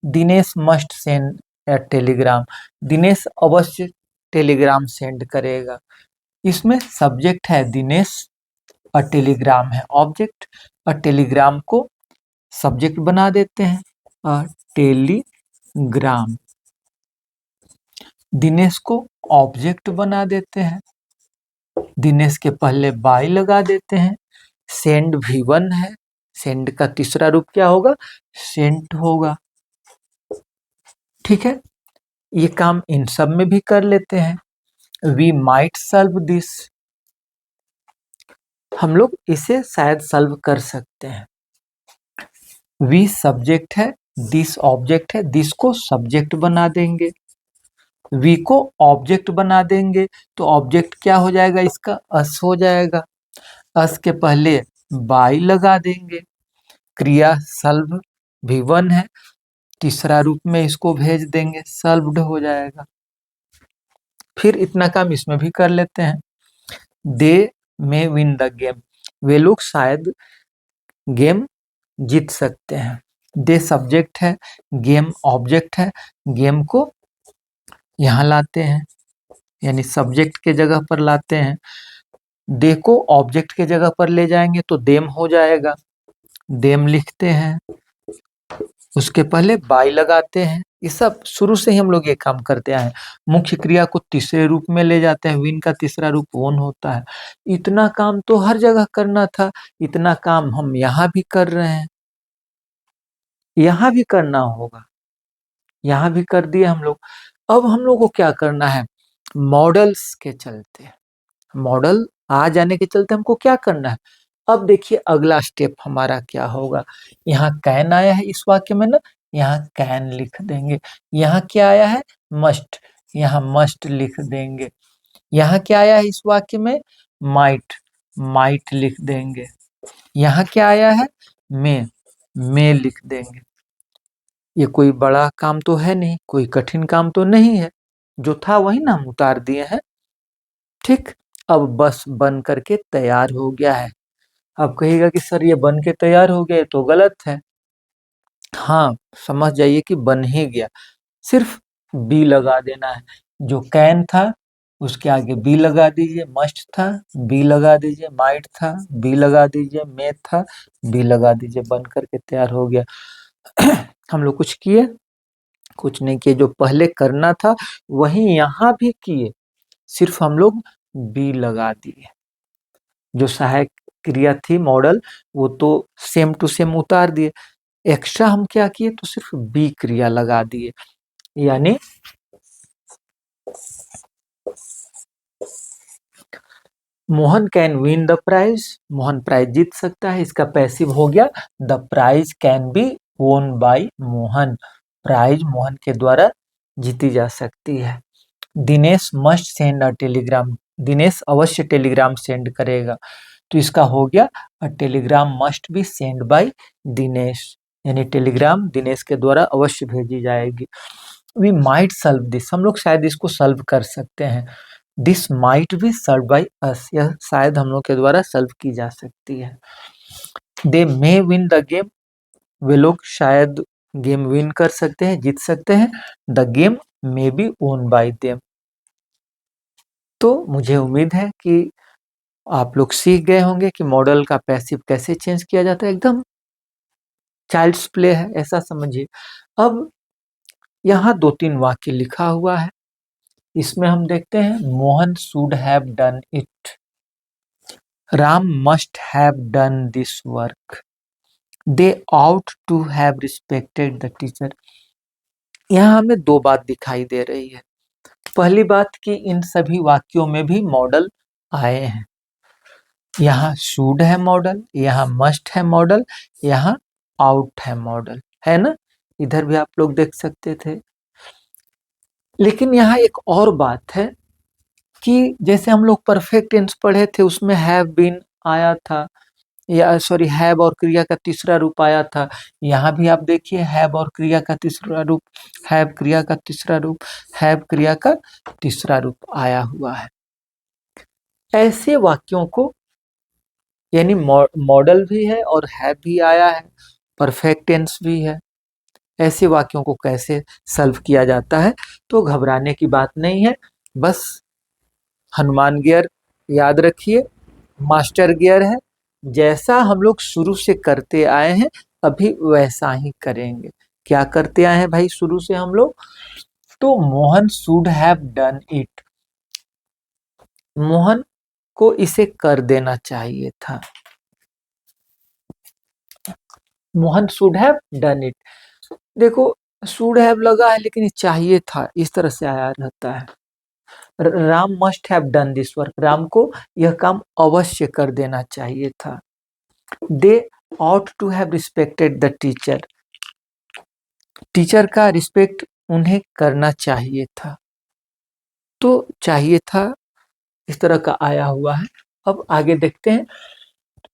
दिनेश मस्ट सेंड ए टेलीग्राम। दिनेश अवश्य टेलीग्राम सेंड करेगा। इसमें सब्जेक्ट है दिनेश और टेलीग्राम है ऑब्जेक्ट। और टेलीग्राम को सब्जेक्ट बना देते हैं, और टेलीग्राम। दिनेश को ऑब्जेक्ट बना देते हैं। दिनेश के पहले बाई लगा देते हैं। सेंड भी वन है, सेंड का तीसरा रूप क्या होगा? सेंट होगा। ठीक है। ये काम इन सब में भी कर लेते हैं। We might solve this. हम लोग इसे शायद सॉल्व कर सकते हैं। वी सब्जेक्ट है, दिस ऑब्जेक्ट है, दिस को सब्जेक्ट बना देंगे। वी को ऑब्जेक्ट बना देंगे तो ऑब्जेक्ट क्या हो जाएगा, इसका अस हो जाएगा। अस के पहले बाई लगा देंगे, क्रिया सल्व भी वन है, तीसरा रूप में इसको भेज देंगे, सल्व्ड हो जाएगा। फिर इतना काम इसमें भी कर लेते हैं। दे मे विन द गेम, वे लोग शायद गेम जीत सकते हैं। दे सब्जेक्ट है, गेम ऑब्जेक्ट है, गेम को यहाँ लाते हैं, यानी सब्जेक्ट के जगह पर लाते हैं। दे को ऑब्जेक्ट के जगह पर ले जाएंगे तो देम हो जाएगा, देम लिखते हैं, उसके पहले बाई लगाते हैं। ये सब शुरू से ही हम लोग ये काम करते आए हैं। मुख्य क्रिया को तीसरे रूप में ले जाते हैं, विन का तीसरा रूप ओन होता है। इतना काम तो हर जगह करना था, इतना काम हम यहाँ भी कर रहे हैं, यहाँ भी करना होगा, यहाँ भी कर दिए हम लोग। अब हम लोग को क्या करना है, मॉडल्स के चलते, मॉडल आ जाने के चलते हमको क्या करना है। अब देखिए अगला स्टेप हमारा क्या होगा। यहाँ कैन आया है इस वाक्य में ना, यहाँ कैन लिख देंगे। यहाँ क्या आया है, मस्ट, यहाँ मस्ट लिख देंगे। यहाँ क्या आया है इस वाक्य में, माइट, माइट लिख देंगे। यहाँ क्या आया है, मे लिख देंगे। ये कोई बड़ा काम तो है नहीं, कोई कठिन काम तो नहीं है, जो था वही ना हम उतार दिए हैं। ठीक, अब बस बन करके तैयार हो गया है। अब कहेगा कि सर ये बन के तैयार हो गया, तो गलत है। हाँ, समझ जाइए कि बन ही गया, सिर्फ बी लगा देना है। जो कैन था उसके आगे बी लगा दीजिए, मस्ट था बी लगा दीजिए, माइट था बी लगा दीजिए, मे था बी लगा दीजिए, बन करके तैयार हो गया। हम लोग कुछ किए, कुछ नहीं किए, जो पहले करना था वही यहाँ भी किए, सिर्फ हम लोग बी लगा दिए। जो सहायक क्रिया थी मॉडल, वो तो सेम टू सेम उतार दिए, एक्स्ट्रा हम क्या किए, तो सिर्फ बी क्रिया लगा दिए। यानी Mohan can win the prize, Mohan prize जीत सकता है, इसका पैसिव हो गया the prize can be won by Mohan, prize Mohan के द्वारा जीती जा सकती है। Dinesh must send a telegram, Dinesh अवश्य टेलीग्राम सेंड करेगा, तो इसका हो गया a telegram must be send by Dinesh, यानी टेलीग्राम दिनेश के द्वारा अवश्य भेजी जाएगी। वी माइट सॉल्व दिस, हम लोग शायद इसको सॉल्व कर सकते हैं। This might be solve by us, यह शायद हम लोग के द्वारा सॉल्व की जा सकती है। दे मे विन द गेम, वे लोग शायद गेम विन कर सकते हैं, जीत सकते हैं। The game may be own by them. तो मुझे उम्मीद है कि आप लोग सीख गए होंगे कि मॉडल का पैसिव कैसे चेंज किया जाता है, एकदम चाइल्ड्स प्ले है ऐसा समझिए। अब यहाँ 2-3 वाक्य लिखा हुआ है, इसमें हम देखते हैं Mohan should have done it, Ram must have done this work, they ought to have respected the teacher. यहाँ हमें 2 बात दिखाई दे रही है। पहली बात कि इन सभी वाक्यों में भी मॉडल आए हैं, यहाँ शुड है मॉडल, यहाँ मस्ट है मॉडल, यहाँ आउट है मॉडल, है ना, इधर भी आप लोग देख सकते थे। लेकिन यहाँ एक और बात है कि जैसे हम लोग परफेक्ट टेंस पढ़े थे, उसमें हैव बीन आया था, या सॉरी हैव और क्रिया का तीसरा रूप आया था। यहाँ भी आप देखिए हैव और क्रिया का तीसरा रूप, हैव क्रिया का तीसरा रूप, हैव क्रिया का तीसरा रूप आया हुआ है। ऐसे वाक्यों को, यानी मॉडल भी है और हैव भी आया है, परफेक्ट टेंस भी है, ऐसे वाक्यों को कैसे सॉल्व किया जाता है, तो घबराने की बात नहीं है। बस हनुमान गियर याद रखिए, मास्टर गियर है, जैसा हम लोग शुरू से करते आए हैं अभी वैसा ही करेंगे। क्या करते आए हैं भाई शुरू से हम लोग, तो Mohan should have done it, Mohan को इसे कर देना चाहिए था, Mohan should have done it. देखो शुड हैव लगा है लेकिन ये चाहिए था, इस तरह से आया रहता है। Ram must have done this work, Ram को यह काम अवश्य कर देना चाहिए था। दे ought to have respected the teacher, teacher का रिस्पेक्ट उन्हें करना चाहिए था। तो चाहिए था, इस तरह का आया हुआ है। अब आगे देखते हैं,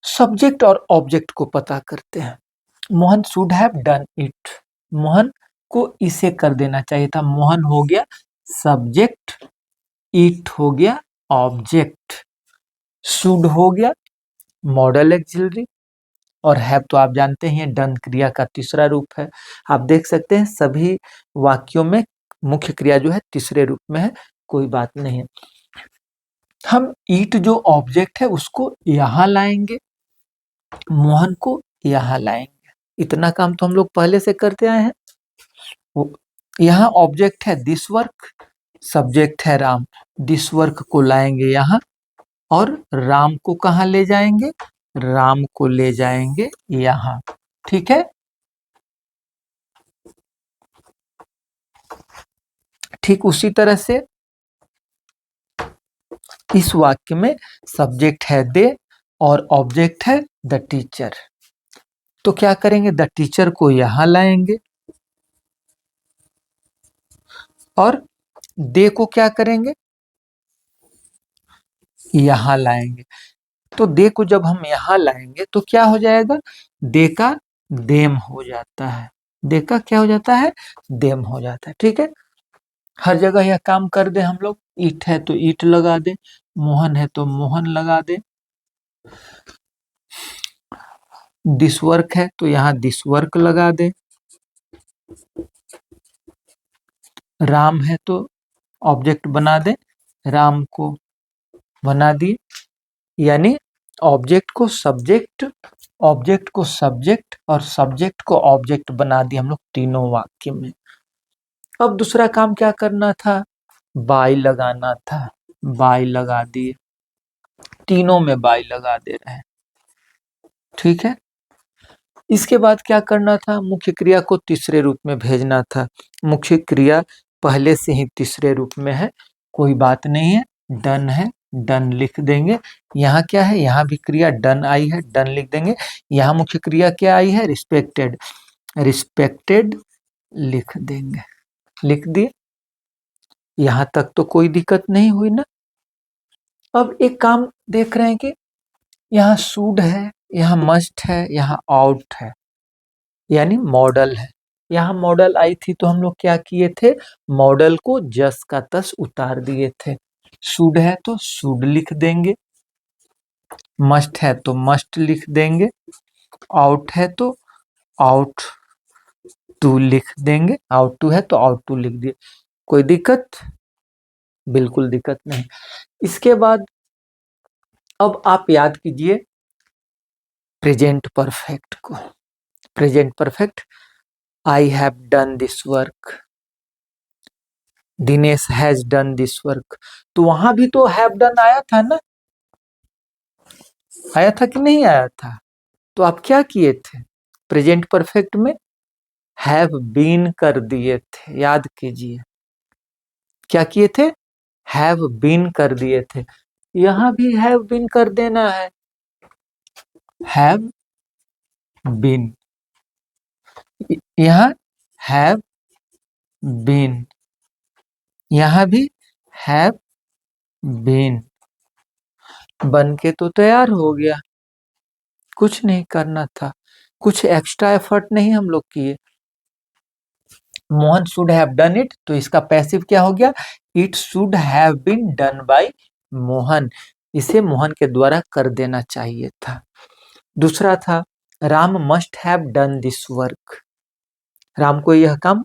सब्जेक्ट और ऑब्जेक्ट को पता करते हैं। Mohan should have done it, Mohan को इसे कर देना चाहिए था। मोहन हो गया सब्जेक्ट, इट हो गया ऑब्जेक्ट, शुड हो गया मॉडल एक्सिलरी, और हैव तो आप जानते हैं डन क्रिया का तीसरा रूप है। आप देख सकते हैं सभी वाक्यों में मुख्य क्रिया जो है तीसरे रूप में है, कोई बात नहीं है। हम ईट जो ऑब्जेक्ट है उसको यहां लाएंगे, मोहन को यहां लाएंगे। इतना काम तो हम लोग पहले से करते आए हैं। यहाँ ऑब्जेक्ट है दिस वर्क, सब्जेक्ट है राम, दिस वर्क को लाएंगे यहाँ, और राम को कहाँ ले जाएंगे, राम को ले जाएंगे यहाँ। ठीक है, ठीक उसी तरह से इस वाक्य में सब्जेक्ट है दे और ऑब्जेक्ट है द टीचर। तो क्या करेंगे, द टीचर को यहां लाएंगे और दे को क्या करेंगे, यहां लाएंगे। तो दे को जब हम यहां लाएंगे तो क्या हो जाएगा, दे का देम हो जाता है, दे का क्या हो जाता है, देम हो जाता है। ठीक है, हर जगह यह काम कर दे हम लोग। ईट है तो ईट लगा दे, मोहन है तो मोहन लगा दे, दिस वर्क है तो यहाँ दिस वर्क लगा दे, राम है तो ऑब्जेक्ट बना दे, राम को बना दिए। यानी ऑब्जेक्ट को सब्जेक्ट, ऑब्जेक्ट को सब्जेक्ट और सब्जेक्ट को ऑब्जेक्ट बना दिए हम लोग तीनों वाक्य में। अब दूसरा काम क्या करना था, बाय लगाना था, बाय लगा दिए, तीनों में बाय लगा दे रहे हैं। ठीक है, इसके बाद क्या करना था, मुख्य क्रिया को तीसरे रूप में भेजना था। मुख्य क्रिया पहले से ही तीसरे रूप में है, कोई बात नहीं है, डन है, डन लिख देंगे। यहाँ क्या है, यहाँ भी क्रिया डन आई है, डन लिख देंगे। यहाँ मुख्य क्रिया क्या आई है, रिस्पेक्टेड, रिस्पेक्टेड लिख देंगे, लिख दिए। यहाँ तक तो कोई दिक्कत नहीं हुई ना। अब एक काम देख रहे हैं कि यहाँ शुड है, यहाँ मस्ट है, यहाँ आउट है, यानी मॉडल है। यहाँ मॉडल आई थी तो हम लोग क्या किए थे, मॉडल को जस का तस उतार दिए थे। शुड है तो शुड लिख देंगे, मस्ट है तो मस्ट लिख देंगे, आउट है तो आउट टू लिख देंगे, आउट टू है तो आउट टू लिख दिए। कोई दिक्कत, बिल्कुल दिक्कत नहीं। इसके बाद अब आप याद कीजिए प्रेजेंट परफेक्ट को। Present perfect, I have done this work, Dinesh has done this work. तो वहां भी तो हैव डन आया था ना, आया था कि नहीं आया था। तो आप क्या किए थे, प्रेजेंट परफेक्ट में हैव बीन कर दिए थे, याद कीजिए क्या किए थे, हैव बीन कर दिए थे। यहां भी हैव बीन कर देना है, हैव बीन, यहां हैव बीन, यहां भी हैव बीन, बन के तो तैयार हो गया, कुछ नहीं करना था, कुछ एक्स्ट्रा एफर्ट नहीं हम लोग किए। Mohan should have done it, तो इसका पैसिव क्या हो गया, it should have been done by Mohan, इसे मोहन के द्वारा कर देना चाहिए था। दूसरा था Ram must have done this work, Ram को यह काम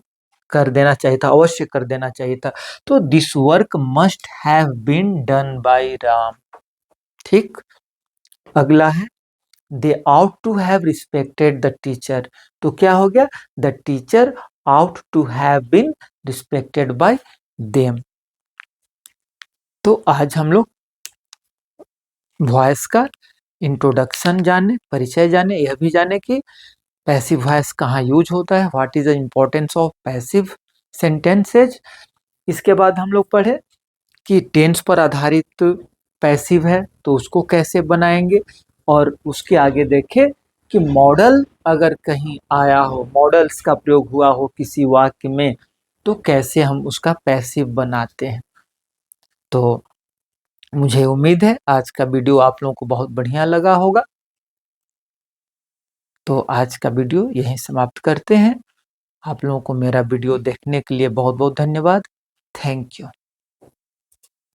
कर देना चाहिए था, अवश्य कर देना चाहिए था। तो this work must have been done by Ram. ठीक, अगला है they ought to have respected the teacher, तो क्या हो गया, the teacher ought to have been respected by them. तो आज हम लोग वॉइस का इंट्रोडक्शन जाने, परिचय जाने, यह भी जाने कि पैसिव वॉइस कहाँ यूज होता है, what is the importance of passive sentences. इसके बाद हम लोग पढ़े कि टेंस पर आधारित पैसिव है तो उसको कैसे बनाएंगे, और उसके आगे देखे कि मॉडल अगर कहीं आया हो, मॉडल्स का प्रयोग हुआ हो किसी वाक्य में, तो कैसे हम उसका पैसिव बनाते हैं। तो मुझे उम्मीद है आज का वीडियो आप लोगों को बहुत बढ़िया लगा होगा। तो आज का वीडियो यहीं समाप्त करते हैं। आप लोगों को मेरा वीडियो देखने के लिए बहुत बहुत धन्यवाद। Thank you.